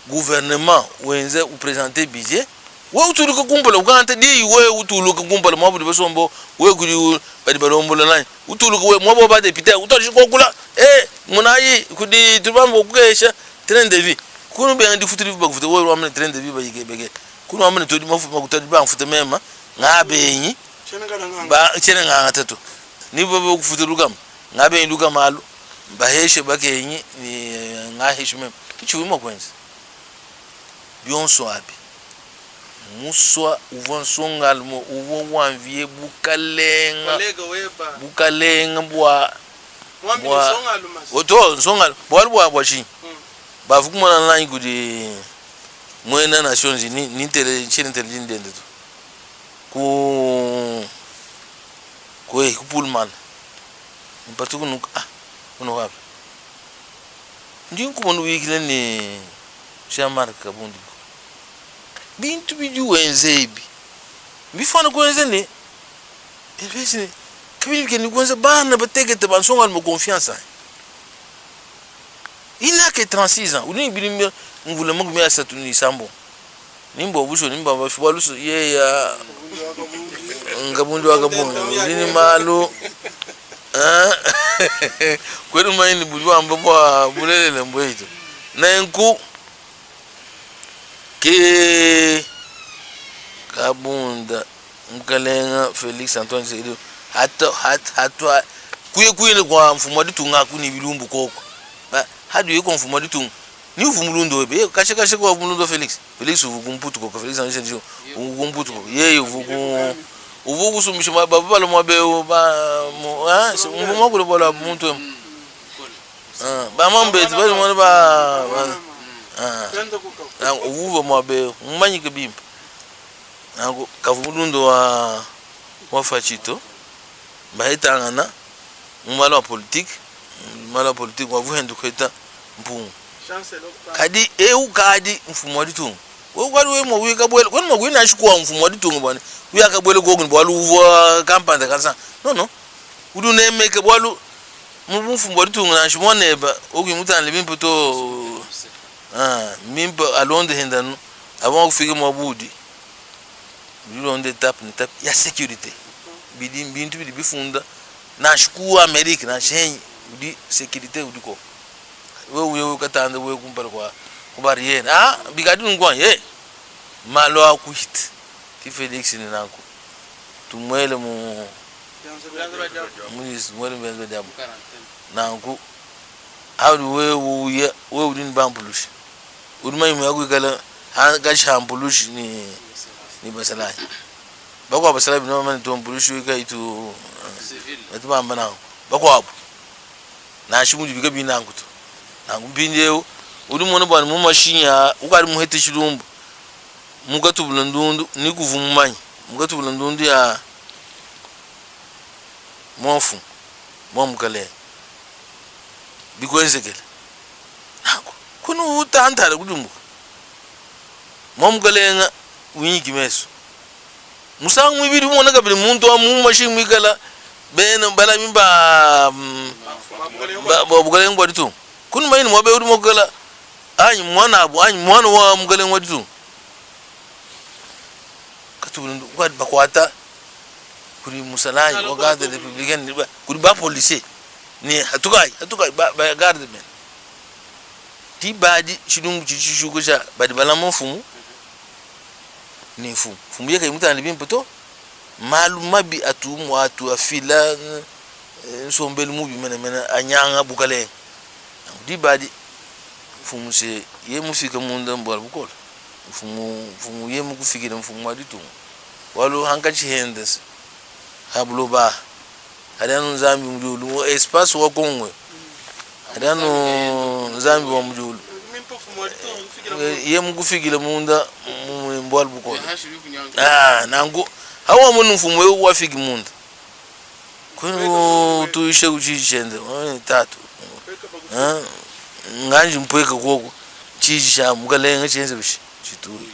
gouvernement wenze ou présenter budget we utuluka kumbala ukanta di we utuluka kumbala mabu besombo we kudi badi balombola nani utuluka we mwabo ba député utashi kokula munayi kudi tubambo kukesha train de vie kuno be andi futuri ba kufuta we wamne train de vie ba yike kuno wamne todi mafu makutadi ba mfuta mema ngabenyi ba chene nganga tatu ni baba kufuturuka ngabe induka malu baheshe bakenyi ni ngaheshime kichuma kwenza byonso abi muswa uvonsongal mo uvo wanvie bukalenga bwa oto nsongal bwa chi bavukumana na ngudi Moena Nations Unies ni intelligent dentro ku Pullman mpatu kunu kuno wapi ndinku monu wikile ni shamar kabundi bintu biju wenzebi bifana kwenze ni ebesi kabili ke ni kwenze bana bategete bansonga mo confiance il a que 36 ans uni bilimbe ngule mo kumya satuni sambo nimbo busho nimba bafibaluso ye ya ngabundi wakabundi ndini malo kwenu maini bujwa ambapo bulele mbweito na enku ke kabunda mkalenga Felix Antoine Tshisekedi hata kuye kwa mfumo ditunga kuni bilumbu koko hadu yeko mfumo ditunga ni ufumulundo be kashe kwa mulundo Felix uvukumputu kwa Felix Antoine Tshisekedi uvukumputu yeye uvuku sumisha baba balo mwabe ba mvumo ko bola muntu ba mambe tibali mwana ba uvuva mwabe mumanyike bimpa nango kavumudundo wa fachito bahitangana mumala politique wa vuhendu kweta mpungu kadi kadi mfumo ditunga kwali we mo wika bwele kwani mo wina shikuwa mfumo ditunga bwana uyaka bwele gogun bwalu uvo kampanda kansa no udu ne meke bwalu mfumo ditunga na shimone ba ogi mutane bimpo to mimpo alonde hendanu avant kufika mwabudi bilonde tap ya sécurité bintu bifunda na shikuwa America na shenyi udi sécurité udiko wewe katanda wewe kumpala kwa barrière bigadi ngwa malo akuhit ti Felix ni nanko tumwele mu mwele benzo dabu nanko awdu wewe udin bambulushi udumai mu yakukala ga shambulushi ni basalai bakwa basalai no man to mbulushi wika itu civil bamba nanko bakwa abu na shimuji biga binanko to nango bindeyo udumona bwana mu mashinya ukari muhete shirumbu mugatubula ndundu nikuvumanyi mugatubula ndundu ya mofu momukale bikwenzekele nango kuno utantara kudumbu momukale unyiki meso musangu mibiri mona kabili muntu wa mu mashimu ikala bena bala mimba bukale ngwa ditu kunu mayini mwabe uri mokala anyi mwana wa mugale ngwa ditu katubula kwa bakwata kuri musalai wa garde republicain kuri ba police ni hatukai ba garde men ti badi shidungu chishugo cha badi bala mfumu ni fumu yake mutane bimpoto malu mabi atumu atu afila sombel mubi mena anyanga bukale di badi fumu se ye musika munda mbal bukola fumu ye muku fikira mfumu aditu walu hankachi hendes hablo ba adanu zambi mjulu espace wa kongwe adanu zambi wa mjulu ye muku fikira munda mbal bukola nangu hawa munu fumu wa fiki munda kwenu tuishe kuchichende tatu nganji mpweka koko chicha mukalenga chenze bishi chituri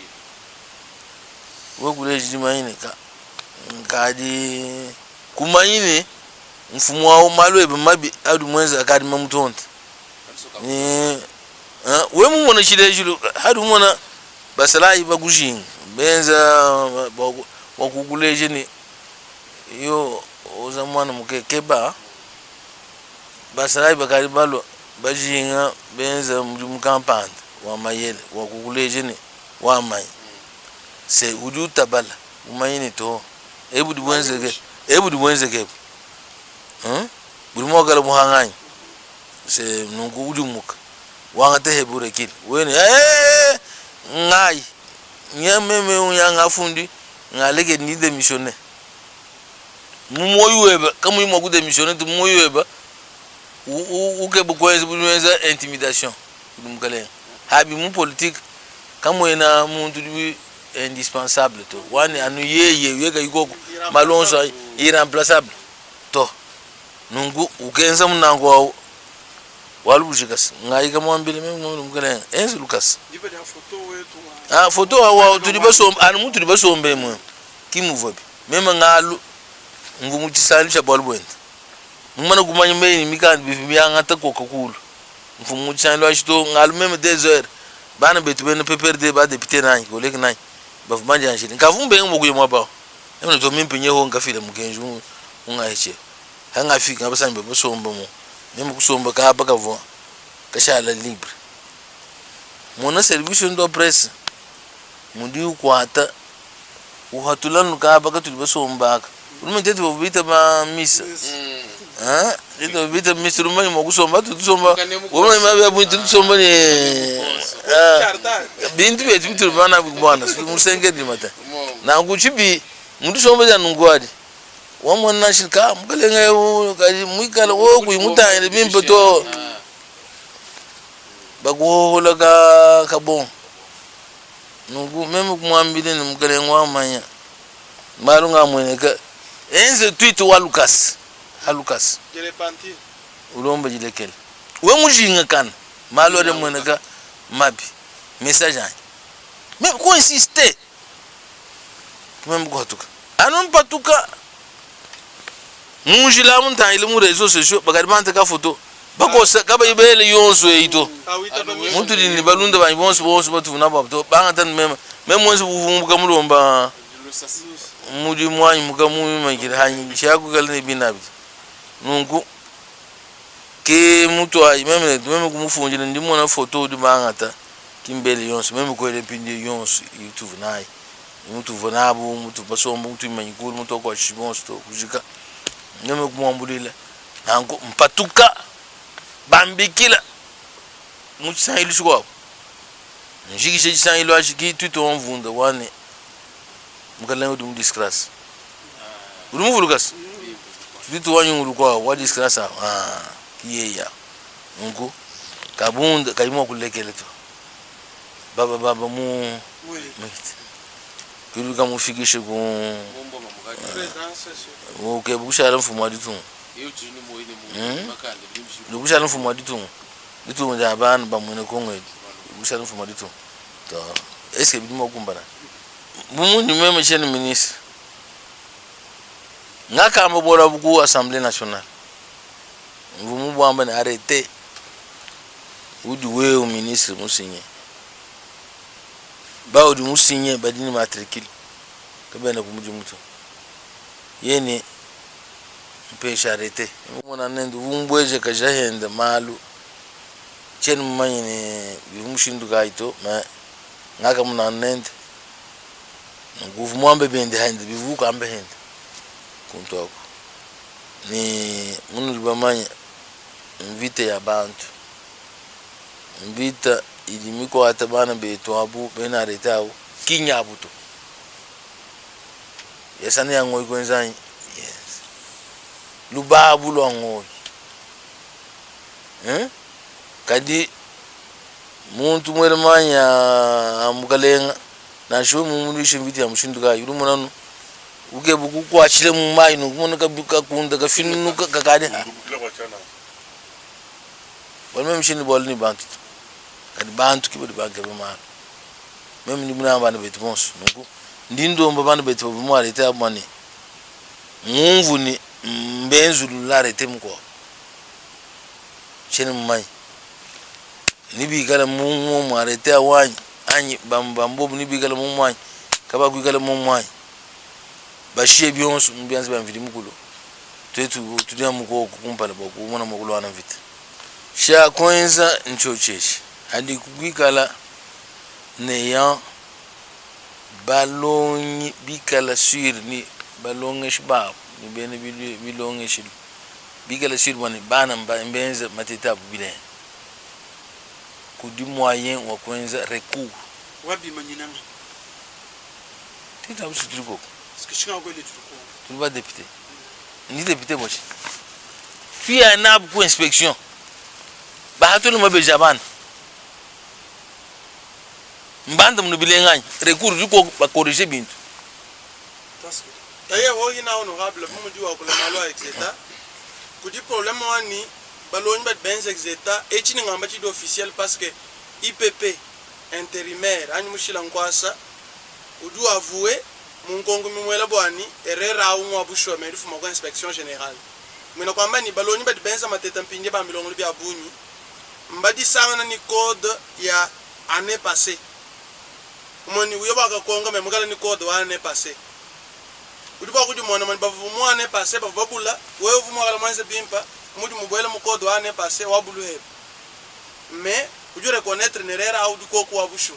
wekule chimayine ngadi kumayine mfumu wao malwebe mabi adu mwenza akadi mamutonde we mumona chile chilo hadu mona basalai bagushinga benza wakukuleje ni yo ozamwana mukekeba basalai bakari balo bajinga benza mu kampanda wa mayele wa kukuleje ni wa mai se udu tabala umayini to ebu dibwenzeke bulimo gala muhanganyi se nungu udu muka wanga tehebure kile wene ngai nyameme unyanga fundi ngaleke ni démissionner mumoyueba kama yimo ku démissionner tu mumoyueba uke bukwenza intimidation dumkale habi mu politique kamo ina muntu indispensable to wani anu ye ga yugo malonso irremplaçable to nungu ukenza munango walu bujikas ngai ga mwambile memu mukale enzi Lucas
dibe da photo wetu
photo wa tulibaso anu muntu libaso mbemu kimuvobi mema ngalu ngumu chisali cha bolbwent mumana kumanya meni mikandi bifi yangata kokakulu mfumu chisali wa shito ngalu meme 2 heures bana betu bene PPRD ba député nani ko lek nani ba fumanja nshiri nkavumbe ngokuye mwaba emwe to mimpenye ho ngafile mukenju ungayiche hanga fika abasambe bosomba mu meme kusomba ka apa kavo kashala libre mona service ndo press mundi ukwata uhatulanu ka apa katulibasomba urumete to bita ba misa ito bita misa rumani mo kusomba tusomba wona mabe abuntu tusomba ni bintu betu bana bwana musenge di mata na nguchibi mundu somba ya nungwadi wamwe nashika mukalenga kaji mwikala wo kuyimutanye bimbo to bagohola ka bon nungu meme kumwambile ni mukalenga wamanya malunga mweneka enze tweet wa Lucas
jere panti
ulomba jilekele we mujinga kan malore mweneka mabi message ai même ko insister même ko tuka anon patuka mujila munta ile mu réseaux sociaux bagari manta ka photo bako kaba ibele yonso eito muntu ni balunda ba bonso batuna babto banga tan même wonso buvumbuka mulomba mudi mwanyi mukamu mangira hanyi shaku galne binabi nungu ke mutu ayi meme kumufunjira ndimo na photo di bangata kimbele yonso meme ko ile pindi yonso YouTube nayi mutu vonabo mutu basomba mutu manyikuru mutu kwa shibonso to kujika meme kumwambulila nango mpatuka bambikila mutu sanyilu shikwa njiki sheji sanyilu ashiki twito onvunda wane mukalengo dum disgrace urumu Lucas twito wanyu kwa wa disgrace kiyeya ngo kabunda kayimo kulekele to baba mu kilu kama ufikishe ku okay bushara mfumo aditu bushara mfumo aditu ditu nja abantu bamune kongwe bushara mfumo aditu to eske bidimo kumbana bumundi meme chene ministre ngaka mbora buku assemblée nationale ngumu bwamba na arrêter udi wewe ministre musinye ba udi musinye badini matricule kabena kumuji muto yene mpesha arrêter mona nendo bumbweje kajahenda malu chene manyine bimushindu gaito ma ngaka muna nende nguvu mwambe bende hande bivuka ambe hende kuntoko ni munu libamanya invite ya bantu invita ilimiko atabana beto abu bena retao kinyabuto yesani yango ikwenzanyi yes lubabu longo kadi muntu mwelemanya amukalenga na show mumulishe invite ya mushinduka yuru munanu uge buku kwa chile mu mai no kumona kabuka kunda ka finu ka kade ha wala mshini bol ni bantu kadi bantu kibodi banke be ma meme ni muna bana betu bonso nuko ndindo mbabana betu mu arete abone mumvu ni mbenzulu la arete mko chene mu mai ni bi kala mu arete awanyi anyi bambambo ni bi kala mu mai kaba ku kala mu mai bashiye byonso mbyanze bamvidi mukulu twetu tudia muko kukumpala bako umona mukulu ana vita sha kwanza nchocheshi hadi kugikala neya balongi bikala sur ni balonge shba ni bene bilonge shil bikala sur wani bana mbenza mateta bile kudi moyen wa kwanza recours
wabi manyinanga
tita usitriko
skishika kweli tuko
tu vas député ni député mochi puis un arbre pour inspection ba hatulu mabe jaban mbanda mun bilenga recours du ko ba corriger bintu
d'ailleurs ho ina honorable mu di wa kula malo exeta kudi problème wani baloni bat benz exeta et chini ngamba chi officiel parce que IPP intérimaire ani mushila nkwasa udu avouer mon kongo mimwela bwani erera umwa busho meri fuma kwa inspection générale mwina kwamba ni baloni bat benz mateta mpinje ba milongo bi abunyi mbadi sanga ni code ya année passée moni uyoba ka konga memukala ni code wa année passée udiba kudi mona mani bavu mo année passée bavabula wewe vumo kala mwanze bimpa mudi mubwela mu code wa année passée wa bulu he mais uju reconnaître ne rera au du koku wa bushu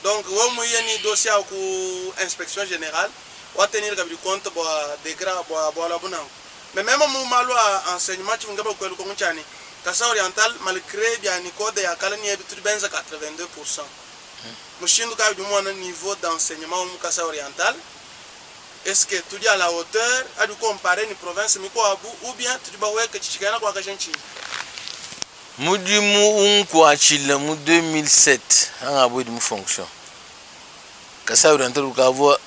donc we mu yeni dossier ku inspection générale wa tenir ka bi compte bo décret bo la bunang mais même mu malo enseignement ci ngaba ko ko nchani Kasa Oriental malgré bien ni code ya kala ni ebitu benza 82%. Mushindu ka du mona niveau d'enseignement mu Kasa Oriental. Est-ce que tu dis à la hauteur à du comparer ni province miko abu ou bien tu ba weka chichikana kwa kashanchi?
Mudi mu unkwa chile mu 2007 anga abo di mu fonction. Kasa Oriental ka vo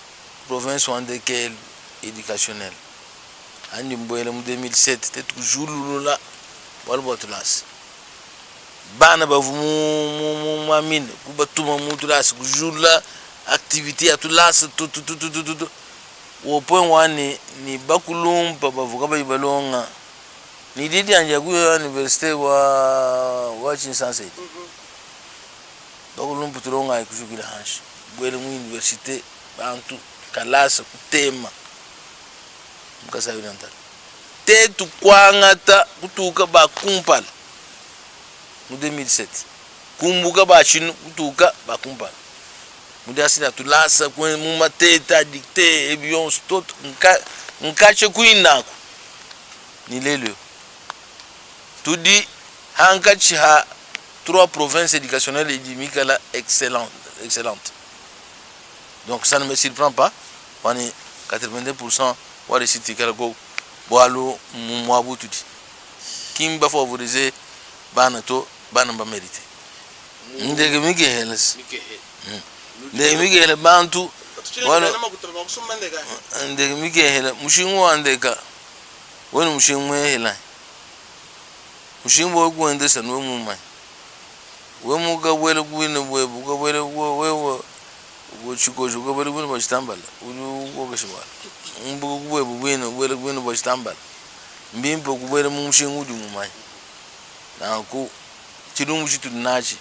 province wande quel éducationnel. Andi mboele mu 2007 te toujours là wala botulas bana bavu mu mamine kubatuma mu tulas kujula activité atulas tout au point wani ni bakulum bavuka bayibalonga ni didi anja ku université wa Kinshasa bakulum putulonga ikushukira hanshi bwele mu université bantu kalasa kutema mukasa Oriental tetu kwangata kutuka ba kumpal mu 2007 kumbuka ba chinu kutuka ba kumpal mudasira tulasa kwen mu mateta dicté ebion stot nkache kuinako ni lelo tudi hankachi ha 3 provinces éducationnelles et éducationnelles excellentes donc ça ne me surprend pas on est 82% wa réussite kala go boalo mwabu tudi kimba favoriser bana to bana ba mérité ndege mige helas ndege mige hele bantu wala ndege mige hele mushingu andeka woni mushingu hela mushingu wo ende sanwe mumai we muga wele gwina we buga wele we chiko juga bari gwina bastambala ulu wo gashwa mbu we bwina wele gwina bastambala mbimpo kubere mu mushingu di mumai na ku chidungu chitu nachi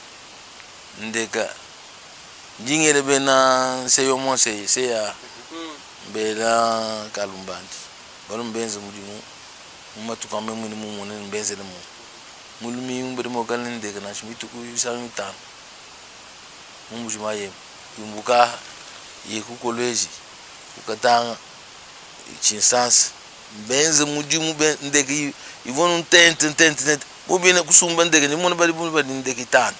ndeka jingere bena seyo monse se ya bela kalumbandi balo mbenze mudimu mumatuka memwe ni mumone mbenze mu mulumi mbere mo kalin ndeka na chimitu ku isami tan mumujimaye yumbuka yeku college ukatanga Kinshasa benze mudimu ndeka ivonu tent bobina kusumba ndeka ni mona bali ndeka tan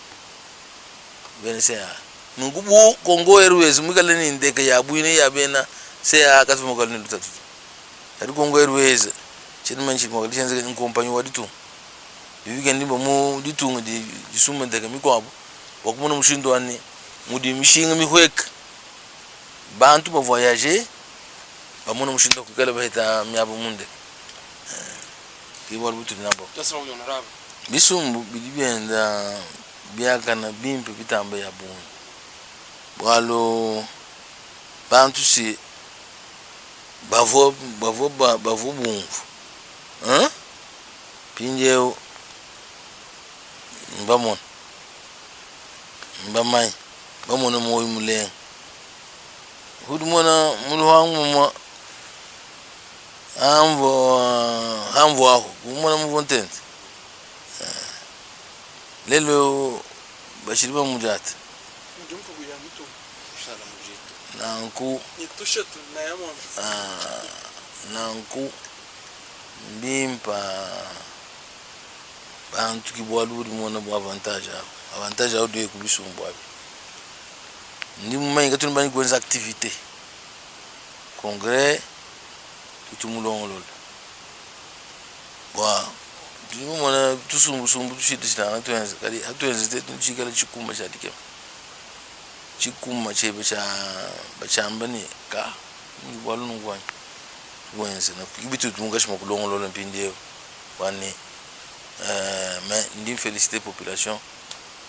bense mungubu Congo Airways mukale ni ndeka ya buine ya bena se ya katuma kale ni lutatu ari Congo Airways chini manchi mo license ni compagnie waditu weekend bo mu ditunga di sumba ndeka mikwabo bakumuna mushindo ani mudi mishinga mihweka bantu ba voyager bamuna mushindo kukala bahita myabo munde kiwal butu nabo
tasra honorable
bisumbu bidibenda biaka na bimpe bitamba ya bunu walo bantu si bavo bungu pinjeo mbamon mbamai bamona moy mulen hudumona mulwangu mo amvo aho mona muvontent lelo bashiriba mujata
ndumfu ya mtu
shala mujito
nanku
nitushe tu na yamo
nanku mbimpa bantu kibwaluri mona bo avantage au de kubisumbu abi ndi mumanya katuni bani kwenza activité congrès tutumulongolo wa ndimu mona tusumbu tushidishana tuenze kali atuenze tunchikala chikuma chadike chikuma che bachambani ka walu ngwan wense na kibitu tunga shima kulongo lolo mpinde wane mais ndi féliciter population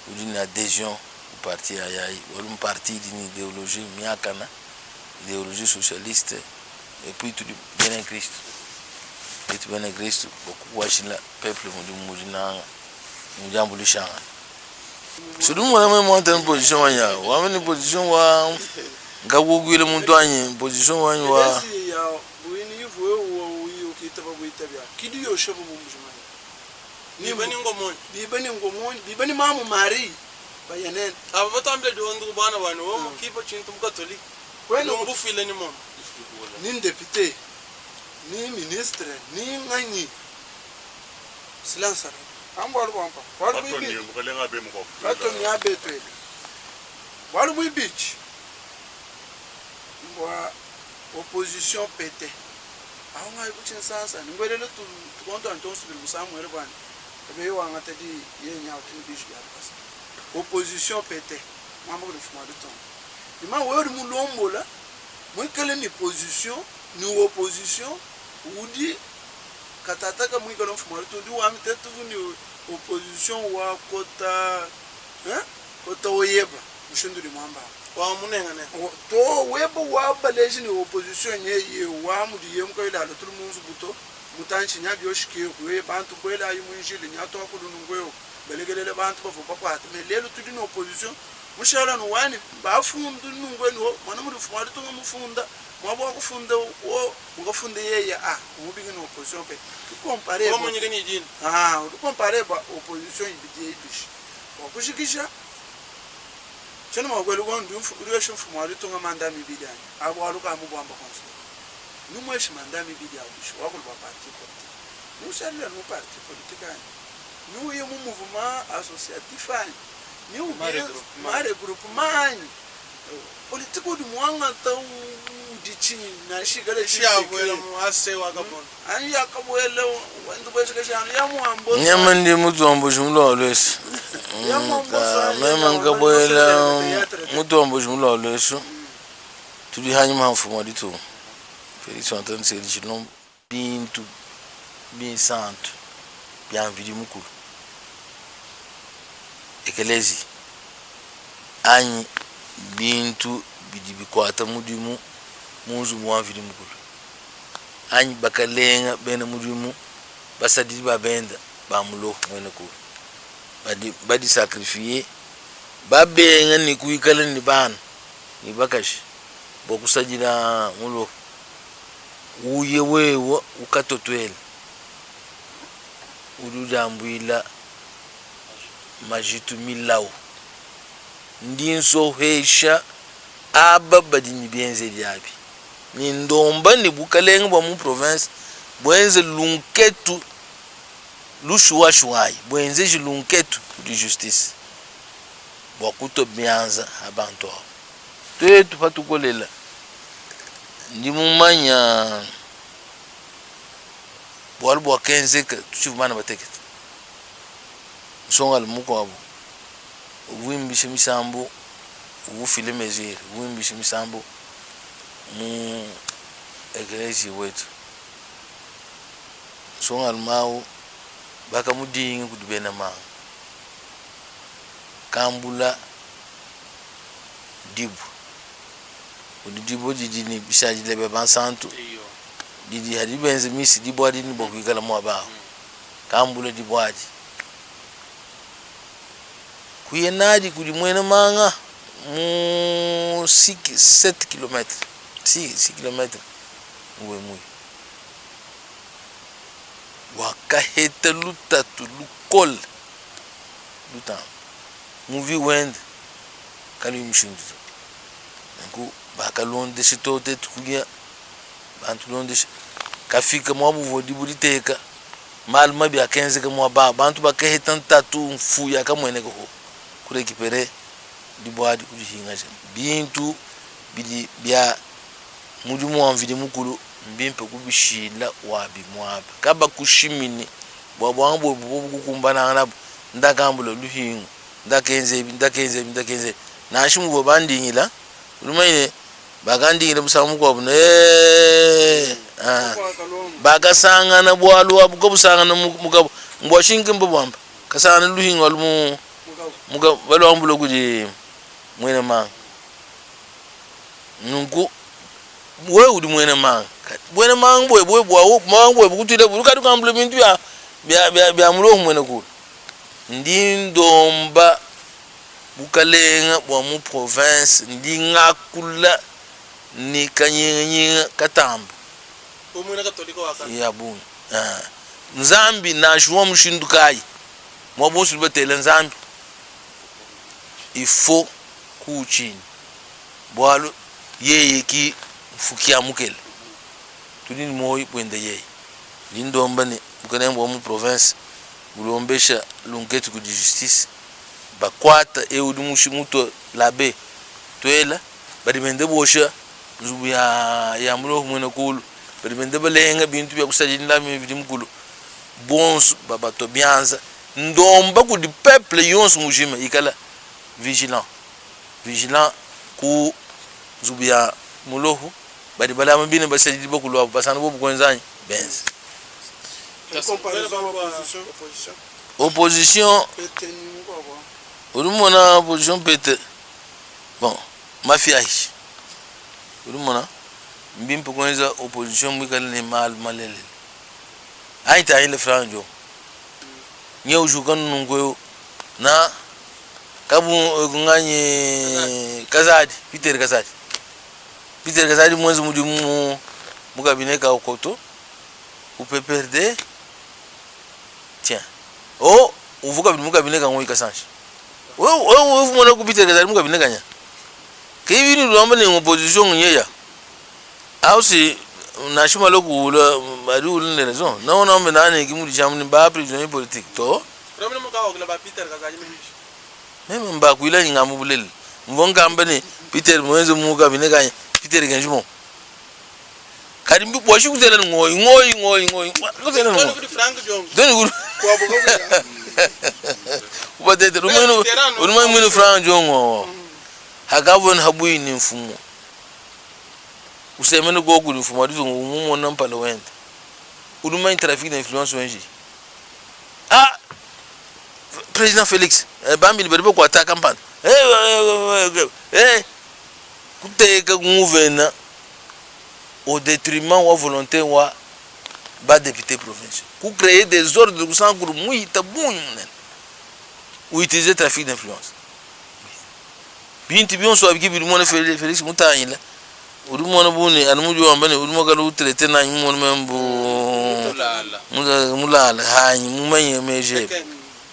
ou d'une adhésion au parti ayai ou un parti d'une idéologie miakana idéologie socialiste et puis tout bien Christ et tout bien Christ beaucoup washila peuple mudina mujambo lishanga sudumu na monte en position wanya wa meni position wa ngabugwile muntu anyi position wanyu wa
buini yuvo wo kitaba buitabya kidi yo shobo mumujuma bibani ngomoni bibani mamu mari bayanen
aba batambe do ndu bana bana wo mukipa chintu mukatolika kwenu mbufile ni mom
ni député ni ministre ni ngani silence ambaru bampa waru bibi
mukalenga be muko
batoni abeto waru bibi wa opposition pété awa ikuchin sasa ngwelele tu konto antonsu bil musamu erbani ebe wanga tadi yenya utimbishi ya pasa opposition pété mambo de fuma de temps ima wori mulombola mwikele ni position ni opposition udi katataka mwikele fuma de temps di wami tetu ni opposition wa kota kota oyeba mushindu di mwamba
wa munenga ne
to webo wa baleji ni opposition ye wa mudi yemko ila lo tulu munzu buto mutanchi nyabyo shike kwe bantu kwela yimunjili nyato akulu ngweyo belegelele bantu bavu pakwati melelo tudi no opposition mushara no wani bafundu nungwe no mwana muri fumari to mufunda mwabo akufunda wo mugafunde ye mubigi no opposition pe compare
ko munyige ni dini
compare ba opposition ibidi ibishi wakushikisha chana magwelu gondu uriweshe mfumari to ngamanda mibidani abo aluka mubamba konso numweshi mandami bidi abishi wakulwa parti politique nushalla no parti politique nous y a un mouvement associatif nous mare groupement politique du mwanga tau dichi na shigale
shiabwela mu ase wakabona
ani yakabwela wendo bweshika shano ya mwambo
nyama ndi mutu wambo jumlo alweso mema ngabwela mutu wambo jumlo alweso tudi hanyuma mfumo ditu Félix Antoine c'est le nom bintu bien santo bien vidi mukulu ekelezi anyi bintu bidi bikwata mudimu muzu mwa vidi mukulu anyi bakalenga bena mudimu basadidi babenda bamulo mwene ku badi sacrifier babenga ni kuikala ni bana ni bakashi bokusajira mulo uye wewe ukatotwele ududambwila majitu milau ndinso hesha aba badini bienze diabi ni ndomba ni bukalenga bwa mu province bwenze lunketu lushuwa shuwai bwenze jilunketu di justice bwa kuto bianza abantu tetu patukolela ndi mumanya bwali bwa 15 tuchivu bana batekete songa limuko abo uwimbishe misambo ufile mezire uwimbishe misambo mu egresi wetu songa limau baka mudinga kudubena ma kambula dibu udibo didini bisaji lebe bansantu didi hadibenze misi dibwadi ni bokwikala mwa ba kambula dibwadi kuyenadi kuli mwene manga mu 7 km 6 km uwe mui wakaheta lutatu lukol luta muvi wend kali mshindu nku bakalonde sitote tukuya bantu londe kafika mwabu vodi teka mal mabi akenze ka mwaba bantu bakaheta ntatu mfuya kamwene ko kurekipere dibwadi kujihinga bintu bidi bya mudumu wanvidi mukulu mbimpe kubishila wabi mwaba kaba kushimini bwabwangu bukukumbana nabo ndakambula luhingo ndakenze na shi mu bandi ngila rumai bagandi ngila busamu ko bune baga sanga na bwalu abu go busanga na muga mbo shinkin bobamba kasana luhin wal muga walo ambulo gudi mwene mang nungu we udi mwene mang boy bwa mang boy bukutida bukadu kambulo bintu bya mulo mwene ku ndindomba bukalenga bwa mu province ndingakula ni kanyenga katamba
umwene katoliko wakana
ya bunyi nzambi na shuwa mshindukai mwabusu betele nzambi ifo kuchini bwalo yeye ki fukia mukele tudini moyi kwenda yeye lindomba ni bukanembo mu province bulombesha lunketu ku justice bakwata eudi muto labe twela badimende bosha zubu ya mulo mwene kulu badimende balenga bintu bya kusajinila mividi mkulu bons babato bianza ndomba ku di peuple yons mujima ikala vigilant ku zubu ya mulo badi balama bine basajidi bakulu basana bobu kwenzanyi benz opposition urumona opposition pete bon mafia hishi urumona mbimpe kwenza opposition mwikale ni malele aita ile franjo nye ujukanu nungweo na kabu nganye Kazadi Peter Kazadi mwenzi mudimu mukabineka ukoto upeperde tiens oh uvuka mukabineka ngoi kasanshi wewe mwana ku Peter Kazadi mukabineka nya kibini lwamba ni opposition nyeya ausi nashima lokula badu lele zo naona mbe nani kimudi chamni ba prisonnier politique to
remene mukawa kula ba Peter Kazadi
meme mba kuila ngamu bulele mvonga mbane Peter mwenzo mukabineka nya Peter Genjimo karimbi bwashi kutela ngoi kutela ngo
kuri Frank Jones
deni guru
kwa bogo
ubadete rumeno Frank Jones hagavon habui ni mfumo usemene go gulu mfumo dizo umumo na mpala wenda uruma traffic na influence wenji president Felix bambi liberipo kwa attack campagne kuteka gouverneur au détriment wa volonté wa ba député provincial ku créer des ordres de sang groupe muita bunne ou utiliser trafic d'influence binti bionso abiki bilimone Felix mutanyila urumona buni anumuju wambane urimo galu utrete na nyumo membo mulala hanyi mumenye meje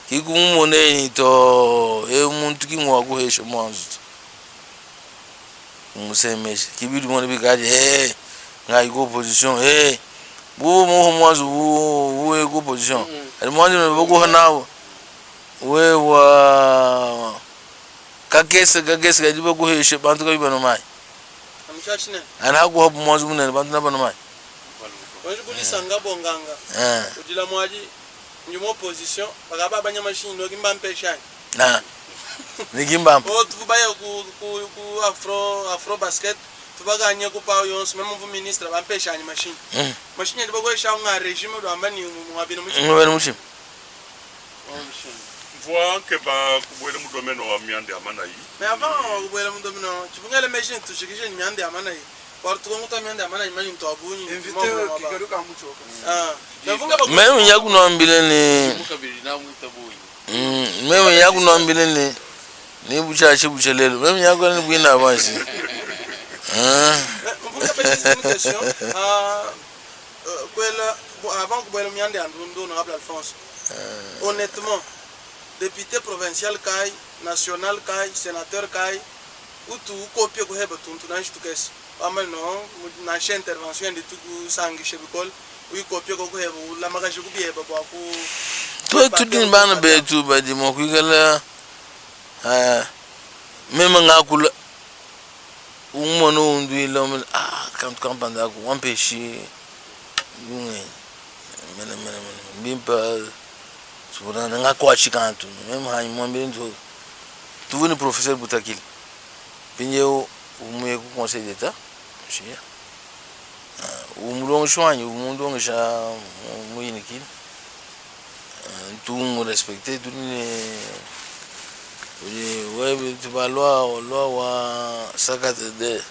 kikumone to umuntu kimwa guhesha mwanzo musemeje kibidu mone bigadi ngai go position bu mo mwanzo we go position ali mwanzo bogo hanawo we wa kakese gadiba guhesha bantu kabibano mai
amchachine
ana go habu mwanzo munene bantu nabano mai
wanje kulisanga bonganga udila mwaji nyumo position bagaba banyamashini no kimbampe
na nigimbampa
tubaya ku afro basket tubaganye ku pa yons meme mu ministre bampeshanye machine ndiba go sha nga regime do ambani mu abino mushim
voit que ba kubwele mu domaine wa miande amana yi
mais avant kubwele mu domaine tubungele machine tushikije miande amana yi portu ko muta miande amana yi mani mtobunyi
invité kigaruka muchoka
meme nyaku no ambile ni
mukabiri na mutabunyi
meme nyaku no ambile ni buchelelo meme nyaku ni bwina basi
avant que le miande andundo honorable Alphonse honnêtement député provincial kai national kai sénateur kai utu copie ko heba tuntu na shitu kes amal no na che intervention de tout sangi chebikol wi copie ko heba la magaje ku bieba ba ku
to din bana betu badi mo ku gala même ngakula umono ndu ilom quand campanda ko empêcher mena bimpa subana ngakwa chikantu même hayi mwambeni tu vuni professeur Butakili pinjeu umuye ku conseil d'état chia umulongo shwanyi umundongo sha muyinikini tu respecter tu ni wewe tubalwa wa sakat de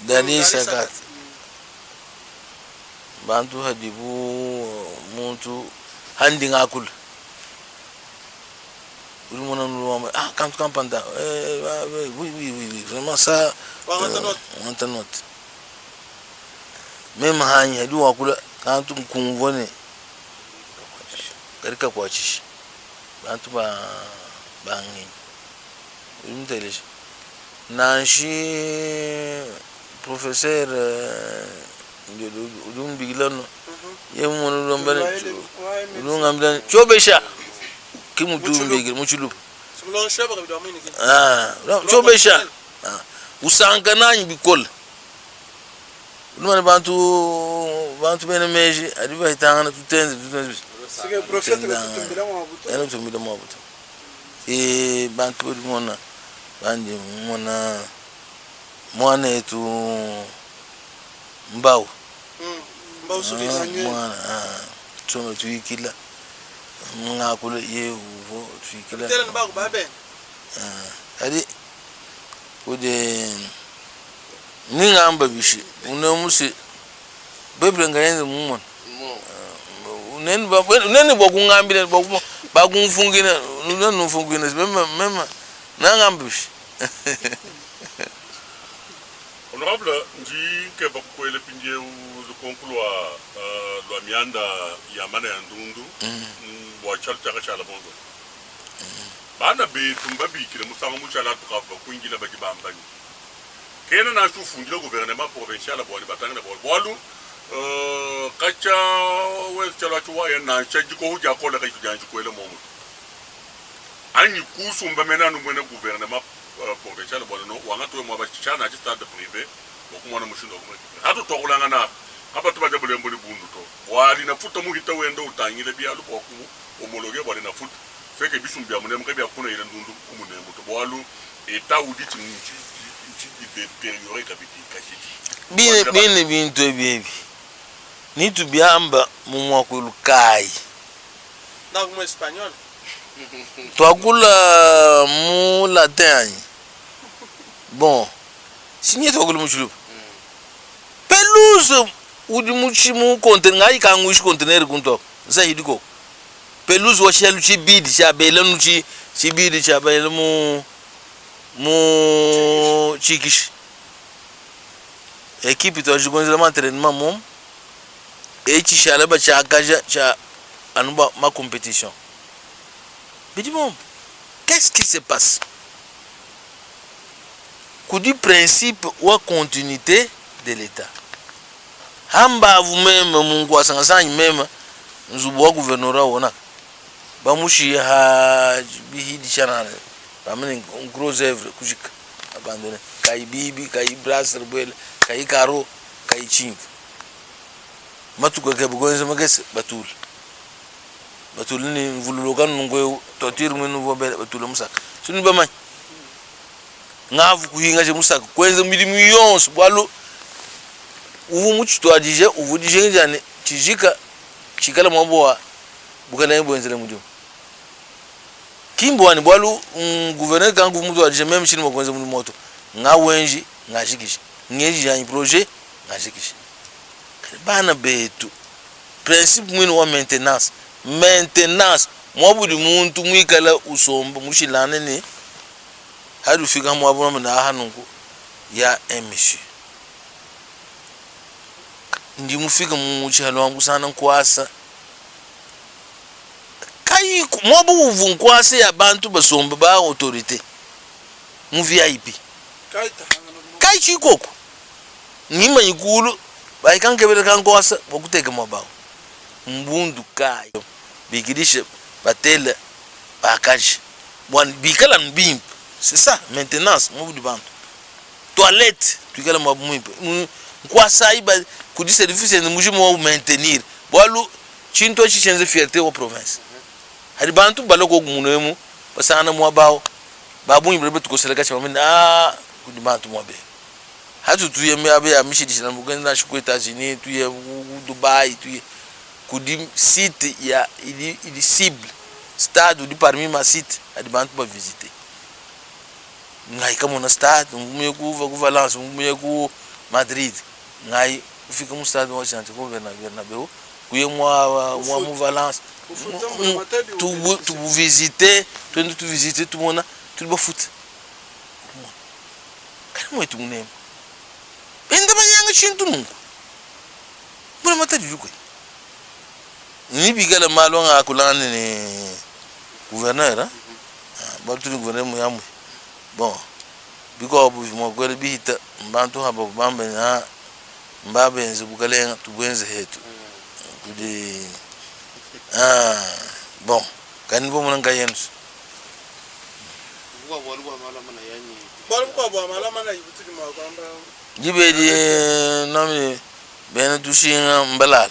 dali sakat bantu hadibu muntu handi ngakul uri mona nulwa kantu kampanda oui vraiment ça wanta note même hanya hadi wakula kantu kumvone karika kwachishi bantu bangi umteleje nanshi professeur udum bigilano yemon lombale ulungambila chobesha kimutumbigil muchulu
sumulon shaba kabida mini
chobesha usanga nanyi bikol ulumane bantu bene meji adiba hitanga tutenze
sike professeur kutumbila mwabuto
eno tumbila mwabuto bantu mona bandi mona mwana etu mbao
suki
mwana tsono tuikila ngakule ye uvo tuikila
tele nbago babe
adi ode ningamba bishi unemusi bebre ngayenze mumona uneni bakungambile bakumfungina nunufungina mema nangamba bishi
Honorable, nji ke bakwele pinje le concloi lo mianda ya mana ya ndundu wa chalta chala bonzo. Bana be tumba bi kile musanga muchala tuka ba kuingila ba kibambani. Kena na sufundile gouvernement provincial boli batanga boli bolu kacha we chala tuwa ya na chaji ko huja ko la ka janji ko ele momu. Ani kusumba mena no mwene gouvernement provincial bono wanga to mwa bachana ci stade privé bokumona mushindo kumwe hatu tokulanga na hapa tubaje bulembo libundu to wali na futa muhita wenda utangile byalu bokumu omologe bali na futa feke bisumbya munem kabya kuna ile ndundu kumune muto bwalu eta uditi nchi deterioré kabiti kashiti
bine bintu ebibi nitu byamba mumwa kulukai
na kuma espagnol
twakula mu latin bon sinye twakula mu chulu pelouse udi mu conteneur ngai kangu ishi conteneur kunto zahidiko pelouse wa shelu chibidi cha bela nu chibidi cha bela mu chikish equipe to ajugonzela entraînement mom e chishala ba cha kaja cha anuba ma compétition. Mais dis-moi, qu'est-ce qui se passe? Qu'au du principe ou à continuité de l'État. Hamba vous-même, mon goût, même, nous avons gouvernorat on a. Bamushi ha bihidi chana. Bamene une grosse œuvre kujik abandonné. Kai bibi, kai brasser bel, kai karo, kai chimp. Matuko ke bugonze magese batul. Batulini vululokan nungo totir mwenu vobele batule musaka sunu bamai ngavu kuhinga je musaka kwenza mili millions bwalo uvu muchito adije uvu dije njane chijika chikala mwaboa bukana yebwenzele mujo kimbo wani bwalo gouverneur kangu mudo adije même chini mwakonza mu moto ngawenji ngashikisha ngeji ya projet ngashikisha bana betu principe mwenu wa maintenance mwabudi muntu mwikala usomba mushilane ni hadu fika mwabona na hanungu ya emission ndi mufika muchalo wangu sana nkwasa kai mwabu uvu nkwasa ya bantu basomba ba autorité mu VIP kai chikoko nima yikulu baikankebele kankwasa bakuteka mwabawo mbundu kai bigidishe batele bakaji bon bikala mbimp c'est ça maintenance mo du bantu toilette tukala mo mbimp kwa saiba kudi service ni mujimo maintenir bwalu chinto chichenze fierté au province hari bantu baloko gumunemu basana mo bawo babu imbre betuko seleka chama kudimantu mobe hatu tuye mbe ya mishidi na mugenda shukweta zini tuye Dubai tuye kudim site ya ili cible stade di parmi ma site adibantu ba visiter ngai kama na stade ngumye ku Valence ngumye ku Madrid ngai ufika mu stade wa Santiago Bernabeu kuye mwa mu Valence tu visiter tu visiter tout mona tu ba foot kama tu ngene benda banyanga chintu nungu mbona matadi jukwe ni bigala malonga akulane ni gouverneur ba tu gouverneur mu yamwe bon biko bu mo gwele bihita mbantu haba bamba na mbabenze bukalenga tubwenze hetu kudi bon kan bo mun ngayensu
kwa malama na yibutuli magamba
jibedi nami bene tushinga mbalal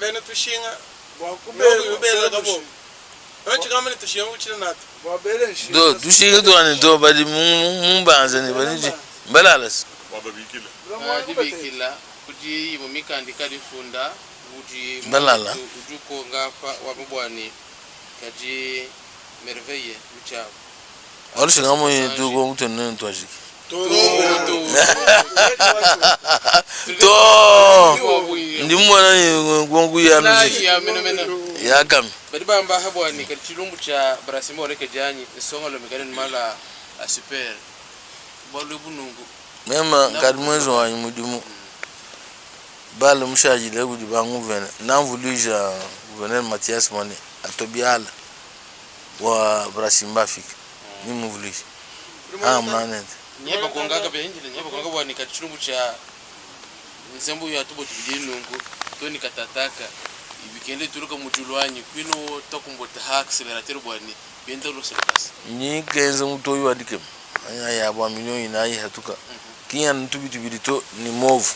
bene tushinga kubela kabo anchi kama ni tushinga uchina nato
babele shi
do tushinga to ani do badi mumbanza ni bani mbalalas
bikila kuji mumika andika lifunda uji
Balala
ujuko ngapa wabubwani kaji merveille uchao
olishinga mo tuko mutene twajiki ndimwana ngongu ya muziki ya kam
badi bamba habwani kachilumbu cha Brasimo reke janyi songa lo mekani mala super bolu bunungu
mema kadmwezo wa mudimu bala mushaji le gudi bangu vene namvulija gouverneur Mathias Mone atobiala wa Brasimba fika ni mvulija mnanende
nyeba kongaga benjile nyeba kongaga bwani kachilumbu cha nsembu ya tubo tubijini nungu toni katataka ibikende turuka mujulwanyi kwino tokumbota ha accelerator bwani benda rosekas
ni kenze mutoyi wadike anya ya bwa milioni na yi hatuka kinya ntubitubirito ni move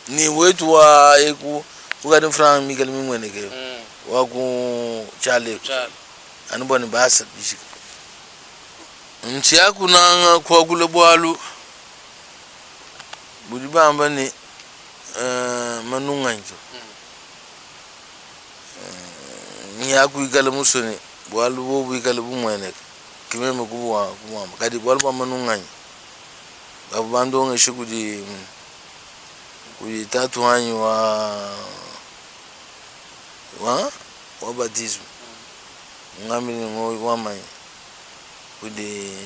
ni wetu wa eku ukade franc Miguel Mimweneke wa ku chale aniboni basa bishika nchi yako na kwa kule bwalu budibamba ni manunga njo ni yako ikale musoni bwalu bobu ikale bumweneke kimeme kuwa kadi bwalu ba manunga njo babando ngeshe kudi tatu hanyi wa baptisme ngami ni ngo wamai kudi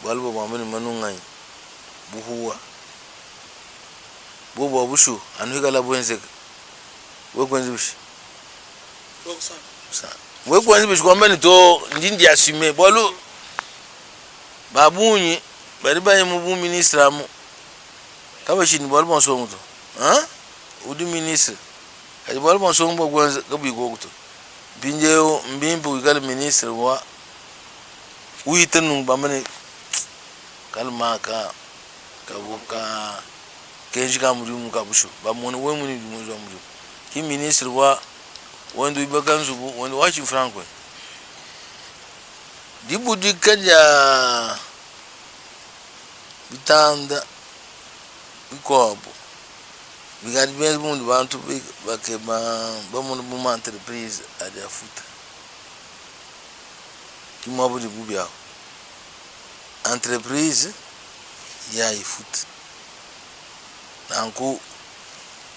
bwalu ba manunga njo buhuwa bobo abushu anuhikala bwenze wekwenze bishi wekwenze bishi kwamba ni to ndindi asime bolu babunyi bari baye mu ministre amu kabashini bolu bonso muto udi ministre kadi bolu bonso mbo gwenze gabi goguto binjeo mbimbu ikala ministre wa uitenu bamane kalmaka kabuka kenji ka muri kabusho bamone we muni muzwa muri ki ministre wa wando ibakanzubu wando wachi franco dibudi kaja bitanda ikobo bigadi benz mundu bantu bakeba bamone mu entreprise ade afuta kimabo di bubya entreprise ya ifuta nanku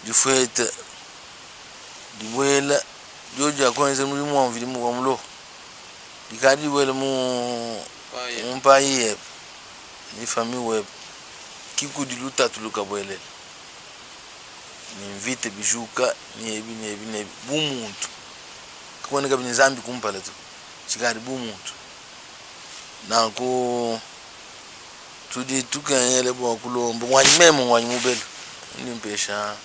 di fete di wela joja kwenze muri mu mvili mu komlo di kadi wela mu mpaye ni famille web kiku di luta tuluka bwele ni invite bijuka ni ebi bumuntu kwone kabini zambi kumpala tu chikari bumuntu nanku tudi tukanyele bwa kulombo mwanyi memo mwanyi mubelo nimpesha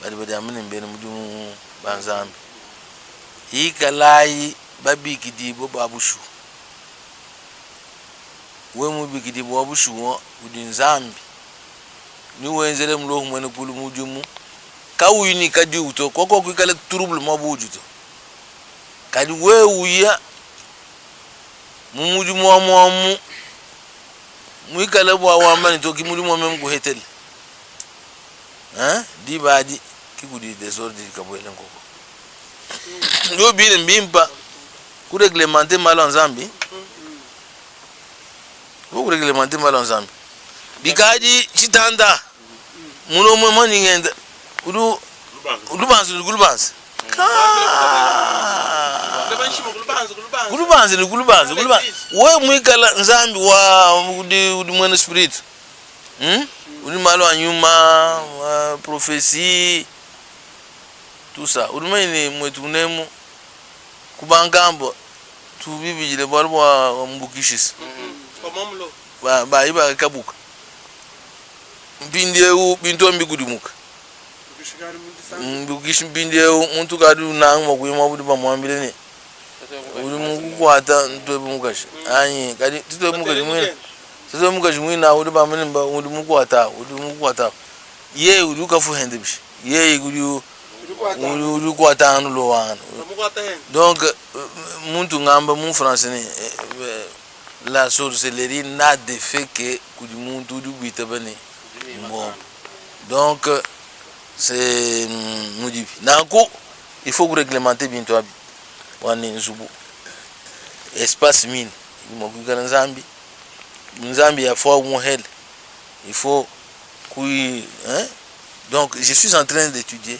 bali amene mbene mudimu banzambi ikalai babikidi bo babushu we mubikidi bo babushu udinzambi ni wenzele mlo mwene kulu mudimu kawini kadi uto koko kwikale trouble mabujuto kadi we uya mumudu mu muikala bwa wambani to kimudu mo mem ko hetel hein di badi ki gudi desordre ka boelen ko do bi mbimpa ku réglementer mal en Zambie ku réglementer mal en Zambie bikaji chitanda muno mo mani ngenda udu gulubans gulubanzi we muikala Nzambi wa udi mwana spirit udi malo anyuma prophétie tout ça udi maini mwetu nemu kubangambo tu bibijile bwalbo wa mbukishis ba iba kabuka mbindeu binto mbigudimuka mbukish mbindeu muntu kadu nangmo kuyima budi bamwambile ni uri mukwata ntwe mukashi anyi kadi titwe mukashi mwina uri bamene mba uri mukwata ye uri kafu hende bishi ye uri kwata anu lo wana donc muntu ngamba mu français ni la sorcellerie n'a de fait que kudi muntu du bita bane bon donc c'est mudibi nako il faut réglementer bientôt abi wani nzubu espace mine mo kugala Nzambi ya faut mon hel il faut hein donc je suis en train d'étudier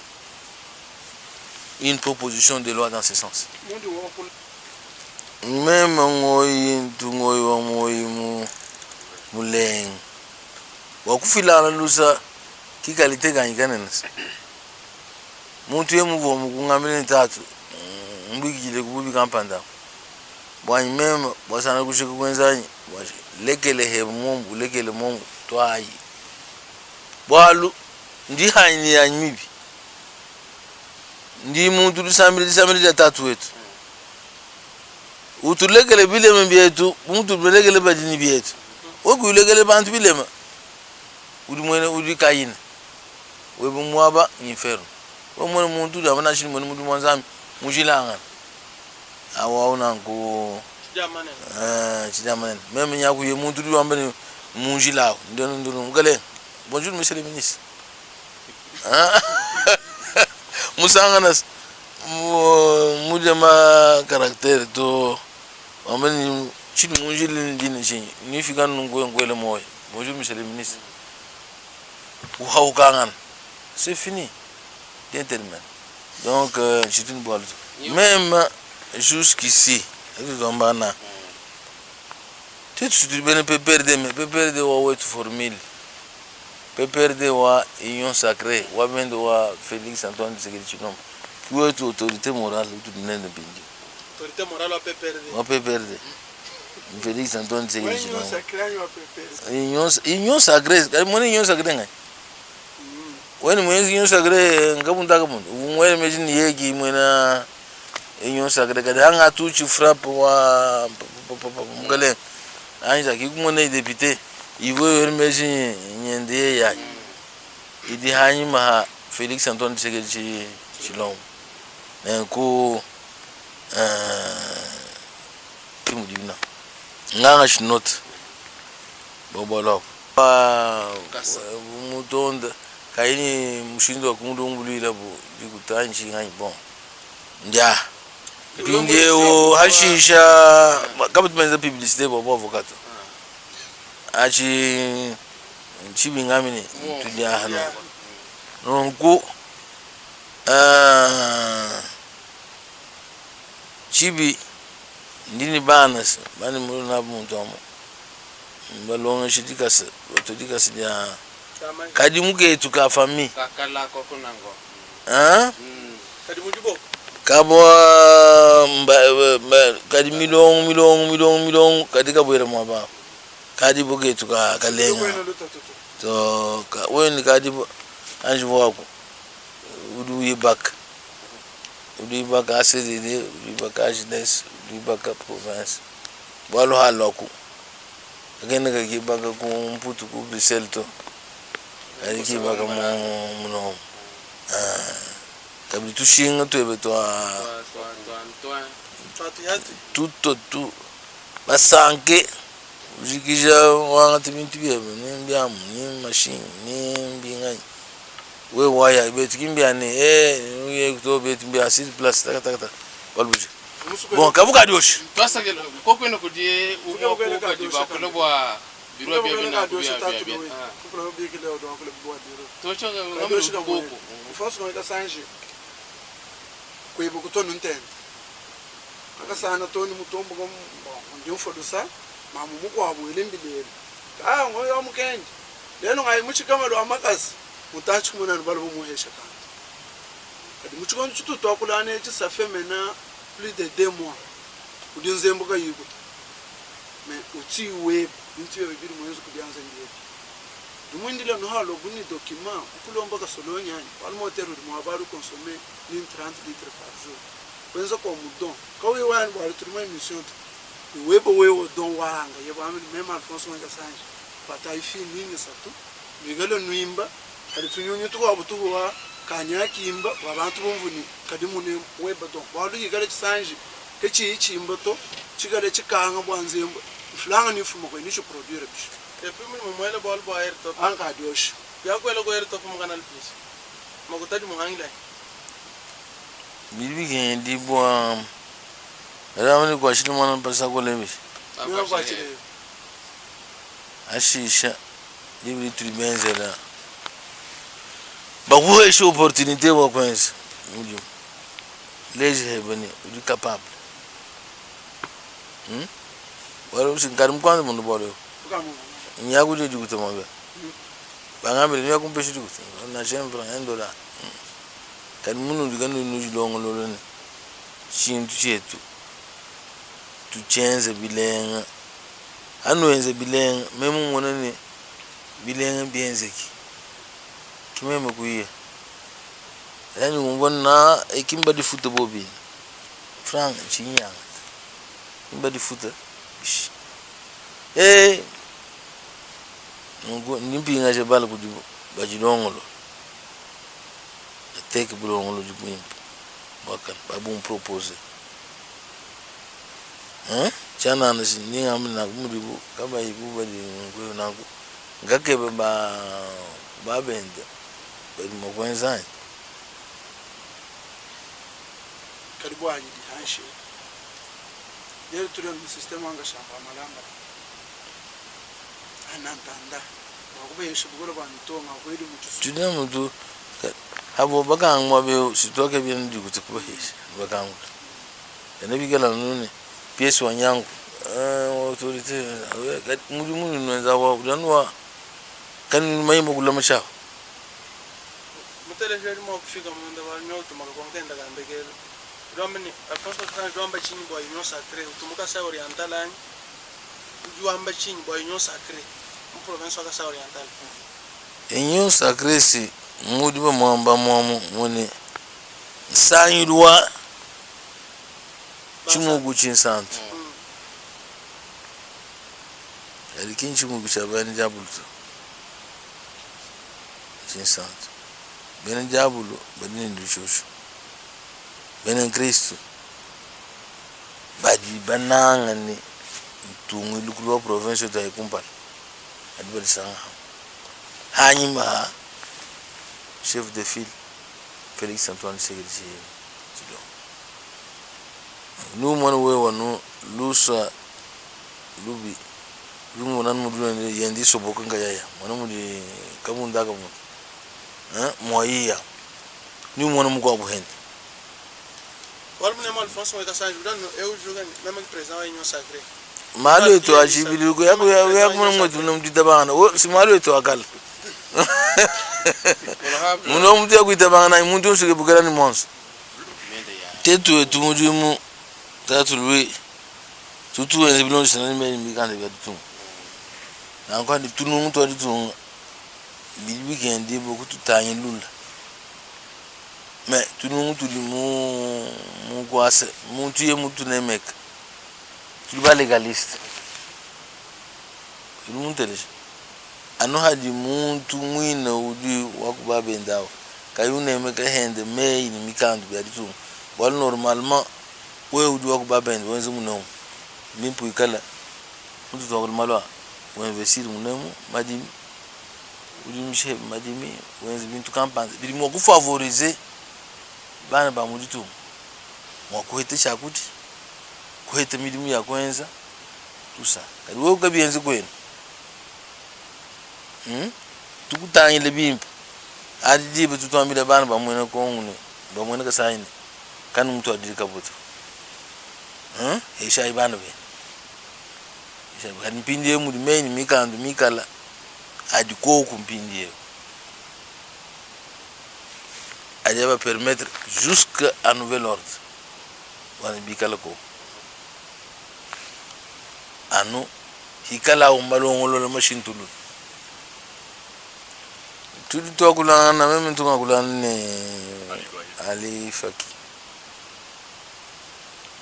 une proposition de loi dans ce sens même ngoyi tungoyi wa moyi muleng wa kufila lusa ki qualité ganyikana nasa muntu yemuvo mukungamile ntatu mbikile kububi kampanda bwanyi meme bwasana kushika kwenzanyi lekele mombu twayi bwalu ndi hayini ya nyimibi ndi muntu disambili tatu wetu utulekele bileme byetu muntu tulekele badini byetu okuyulekele bantu bilema udi mwene udi kayina webu mwaba inferno omwe muntu ndabana shini mwene muntu mwanzami mujilanga awa unanko chidamane même nyaku ye muntu ndi wambani mujilao ndono ngale bonjour monsieur le ministre musanganas mujama caractère to wambani chini mujili ndini chini ni fikanu ngwele moyo bonjour monsieur le ministre ou c'est fini gentlemen donc c'est une bonne même jusqu'ici tu peux perdre wa formule peut perdre wa union sacrée wa bendo wa Félix Antoine Tshisekedi Tshilombo qui est autorité morale tout nene bingi
autorité morale wa
peut perdre Félix Antoine Tshisekedi Tshilombo union sacrée mon union sacrée ngai when mwezi union sacrée ngabunda kamuntu umwe imagine yegi mwena union sacrée kada anga tuchi frappe wa mugale anja kikumone député ivo imagine nyende ya idi hanyima Félix Antoine Tshisekedi Tshilombo nko kimudibina nganga shinot bobolo mutonda kaini mushindo wa kumudu ngulila bu dikutanchi ngai bon ndia pindeo hashisha kama tumenza publicité bobo avocat achi chibi ngamini tudia hano nonku chibi ndini banas bani muluna muntu amo balonga shitikasa otodikasa dia kadi muke tuka fami
kakala koko nango
kadi mujibo
kabo kadi milong kadi kabwera mwaba kadi buke tuka kalenga to weni kadi anjivo wako udu yibak asede udu yibak ajines udu yibak province balo haloku agenda kibaka ku mputu ku Bruxelles to aliki baka muno kabili tushinga twebe twa tutto tu basanke ujikisha wangati bintu byabo nimbyamu ni machine ni mbinga we waya betu kimbyane uye kuto betu mbya 6 plus taka balbuji bon kabuka dioshi
pasa ke ko ko no kudie u ko ko di ba ko no bwa biro bia bina ko bia
ko no bia ke le do ko le bwa biro
to cho ngam ko ko
fonso ko ka sanje ko ibo ko to nunten aka sana to ni mutombo ko ndio fodusa mamu mukwabo elembile ngoyo mkendi leno ngai muchikama lo amakasi mutachi kumona no balbo muhesha kandi muchikondo chitu twakulane chisafe mena plus de 2 mois udinze mboka yiko me uti web bintu bibiri mwezo kudianza ndiye dumwindile no halo buni document ukulomba ka solonya almo teru mo abaru consommer ni 30 litres par jour kwenza ko mudon kawe wan bari turma emission webo wewo don wanga yebo amini mema Alfonso Mwenga Sanje pata ifi nini satu bigalo nuimba ali tunyunyu tuwa kanyaki imba wabantu bomvuni kadimune weba don walu yigale Sanje kechi ichimba to chigale chikanga bwanzembo iflanga ni fuma ko nisho produire bish
epi mimi mwele bol boyer to
anka diosh
yakwela ko erto fuma kanal plus magutadi muhangila
bibi kendi bwa ramani kwa shili mwana mpasa kwa lemis ashisha libri tulibenze la bakuwe shi opportunité wa kwenza mujum leji hebani udi capable wala usinkari mkwanza mundu bolo nyagu je juguta mabe bangambe nyagu mpeshi juguta na chembra $1 kan munu diganu nujilongo lolone shintu chetu tuchenze bilenga anwenze bilenga memu monane bilenga bienzeki kimeme kuiya yani ngona ekimba di futa bobi franc chinyanga kimba di futa ngo nimpinga je bala kujibu bajilongolo take bulongolo jibu bakan babu propose chana na sininga mna kumuribu kama ibu bali ngwe nangu ngake ba bende bali mokwenza
karibu anyi di hanshi yero tuli mu system anga shamba malamba anantanda bakube yeshe bugolo bantonga kweli mutu
tude mutu habo bakangwa be sitoke bien dikuti kubahisha bakangwa yanabigala nune piesi wanyangu autorite muri nwenza wa kudanwa kan mayimo kula machao
mutele jeri mo kufika munda wa nyoto makakontenda kambekele domini Alfonso kana domba chini boy nyo sacré utumuka sa oriental ani ujuamba chini boy nyo sacré mu province wa sa oriental
enyo sacré si mudi ba mwamba mwamu muni sanyirwa chimugu chinsantu alikin chimugu chabani jabulu chinsantu benen jabulu benen ndishosho benen Kristo badi bananga ni tungu lukulu province ta ikumpala adibali sanga hanyima chef de file Félix Antoine Tshisekedi Tshilombo nu mwana we wanu lusa lubi lumu nan muduna yendi soboka ngaya mwana mudi kabunda kamu moyiya ni mwana mukwa buhende
wala mne Alfonso Mwenga Sanje udano eu joga même président wa union sacré
malo to ajibili ko yako mwana mwetu namditabana o si malo to akala muno mtu yakuitabana muntu usike bugara ni monso tetu etumudimu tatu lui tutu enze bilongo sana mi kande bya tutu nanko ndi tunu mtu adi tunga bi weekend bo kututanye lula me tunu mtu di mu kwase muntu ye mtu nemek tuba legaliste tunu mtu leje ano hadi muntu mwina udi wakuba bendawo kayune meka hende me ni mikando bya tutu wal normalement we udi wakuba bend wenze muno mimpu ikala mutu to malwa o investir munemu madimi udimshe madimi wenzi bintu kampanza bili mo kufavoriser bana ba muditu mo kuhete chakuti kuhete midimu ya kwenza tusa kadi wo kabiyenzi kwenu tukutangile bimpa adi dibe tutwambile bana ba mwene kongune ba mwene kasaini kan mtu adili kabuto esha ibana be esha kan mpindi mu dimeni mikandu mikala adi ko ku mpindi adi va permettre jusqu'à nouvel ordre wana bikala ko anu hikala umalongolo la machine tulu tudu to kulana meme tunga kulana ali faki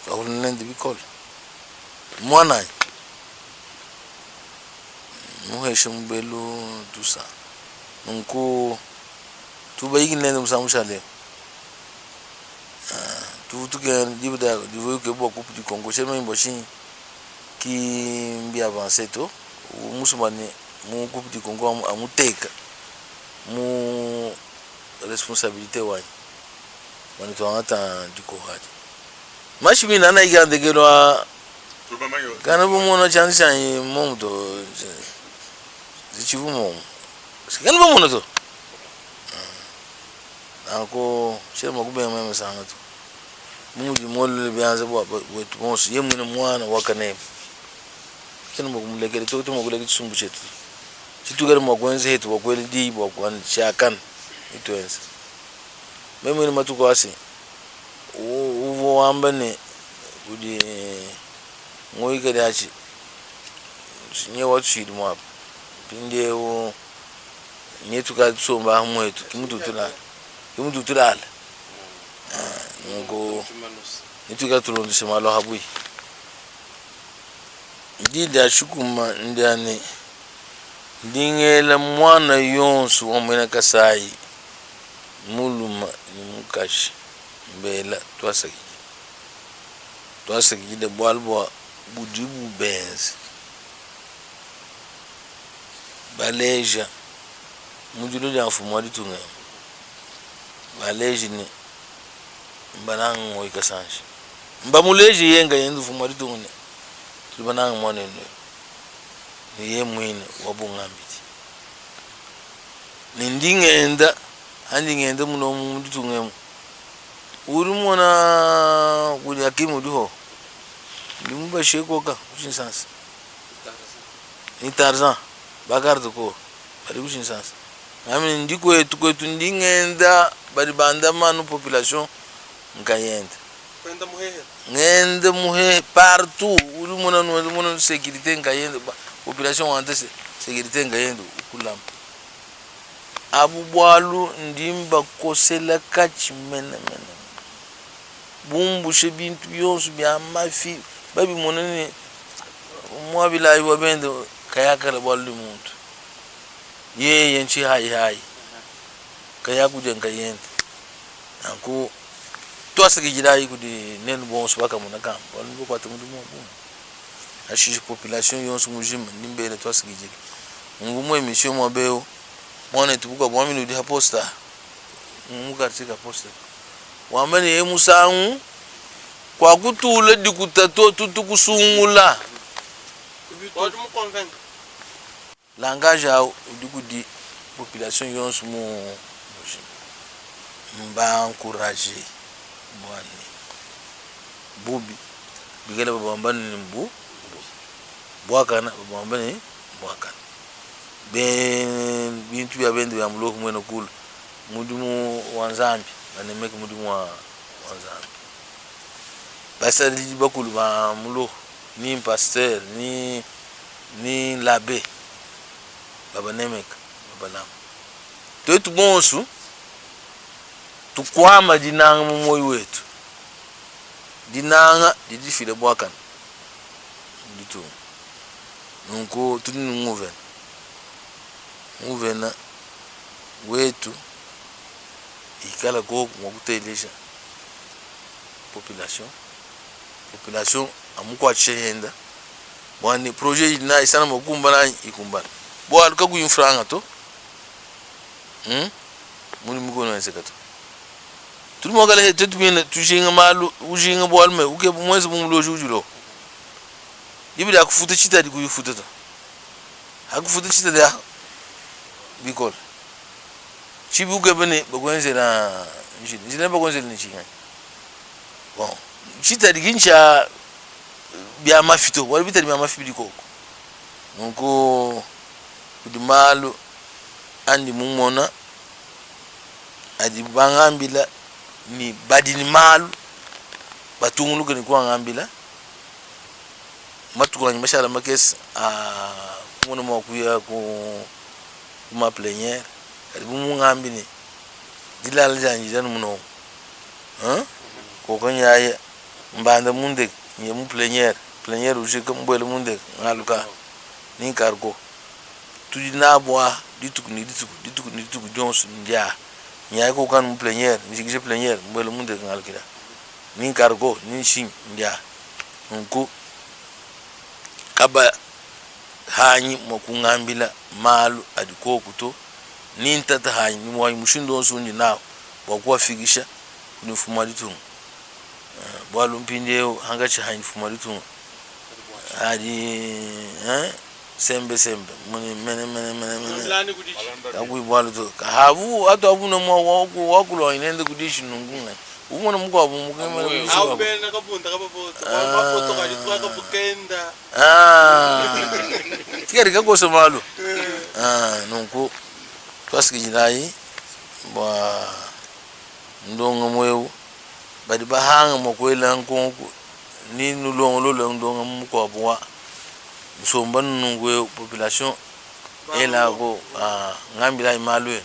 to kulana ndi bikol mwana muheshe mbelu tusa nunku tuba yigine musamusha leo tuke dibda divu ke bo coupe du Congo chema imboshi ki mbi avancer to musumani mu coupe du Congo amuteka mu responsabilité wani wani to ata dikohadi mashimi nana igande gelwa kana bomono chance yi momto zichivu mom sikana bomono to ako chema kubenya meme sana to muji molo byanze bo wetu bonso yemwe ne mwana wakane kina mokumlegele to mokulege tsumbu chetu chitugere mogwenze hetu bokweli di bokwan chakan itwenze meme ne matuko asi uvo ambane udi ngoike dachi sinye watu shidi mwa pinde o nyetu ka tsomba mwetu kimutu tulala ngo nituka tulondisha malo habui ndida shukuma ndane ndingela mwana yonsu omena kasai muluma ni mukashi mbela twasaki de boalbo budibu benz baleja mujulo ya mfumo ditunga baleji ni mbanang moy kasanshi mbamuleji yenga yendu mfumo ditunga tubanang mone ni yemwine wabungambiti nindingenda handingenda muno muditungemu uri mona kuli akimu duho ndimuba shekoka kuchinsansa ni Tarzan bagardo ko bari kuchinsansa nami ndiko etu ndingenda bari banda manu population nkayenda
kwenda muhehe
ngende muhe partout uri mona sécurité nkayenda population wante sécurité ngayenda ukulam abu bwalu ndimba kosela kachimena bumbu shebintu yonsu bya mafi babi monene mwabila iwa bende kayaka la bwalu muntu ye yenchi hai kayaku jenga yenda anku twasa kijidai kudi nenu bonso baka munaka bwalu kwa tumudu mo ashi population yonsu mujima ndimbele twasa kijidai ngumu emission mo beo mwana tubuka bwami nudi haposta mukatika posta wamene emusangu kwa kutula dikutato tutukusungula
wadu mu convaincre
langage au dikudi population yonsu mo mba encourager bwani bubi bigala babambani mbu bwakana babambani bwakana ben bintu bya bende bya mulo kumweno kulu mudimu wanzambi banemeke mudimu wanzambi basa li bakulu ba mulo ni pasteur ni l'abbé baba nemeka baba lam to tu bonsu tukwama dinanga mu moyo wetu dinanga didifile bwakana nditu nunko tuni muvena wetu ikala ko mwakutelesha population amuko achenda wani projet na isana makumba na ikumbana bo alka ku infranga to muni mugo na sekato tout mo gala hetet bien tujinga malu ujinga bo alme uke mwezi mumlo jujulo yibi da ku futa chita di ku futa to ha ku futa chita da bikol chibi uke bane bagwenze na njine bagwenze ni chinga bon chita di gincha bia mafito wala bitali bia mafibidi koko nko kudimalu andi mumona adi bangambila ni badini malu batungulu kani kwa ngambila matukula mashala makes ngono mo kuya ku kuma plénière adi bumu ngambini dilal janji dan muno ko ko nyaaya mbanda munde nyemu plénière uje kambole munde ngaluka ni cargo tudi na boa dituku Johnson ndia nyaay ko kan mu plénière ni sigje plénière mbole munde ngalkira ni cargo ni shin ndia nko kaba hanyi moku ngambila malu adiko kuto ni ntata hanyi ni mo mushindo sunji nawo bwa figisha ni fuma ditu bwalu mpinde hangachi hanyi fuma ditu adi sembe mene
lani kudishi
akui bwalu to havu ato abuna mo wakulo inende kudishi nungunga umona muko abu mukema kudishi
au bena kabunda kabafoto mafoto kali twa kabukenda
tikari kakoso malu nunku twasikijinai bwa ndonga moyo badi bahanga mokwela nkonku ni nulongo lolo ndonga muko abwa musomba nungwe population ela go ngambila imalwe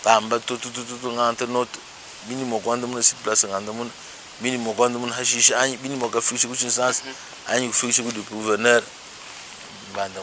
bamba tutu ngante note bini mo kwanda mun si place nganda mun bini mo kwanda mun hashish ani bini mo ka fixe ku chinsans ani ku fixe ku du gouverneur banda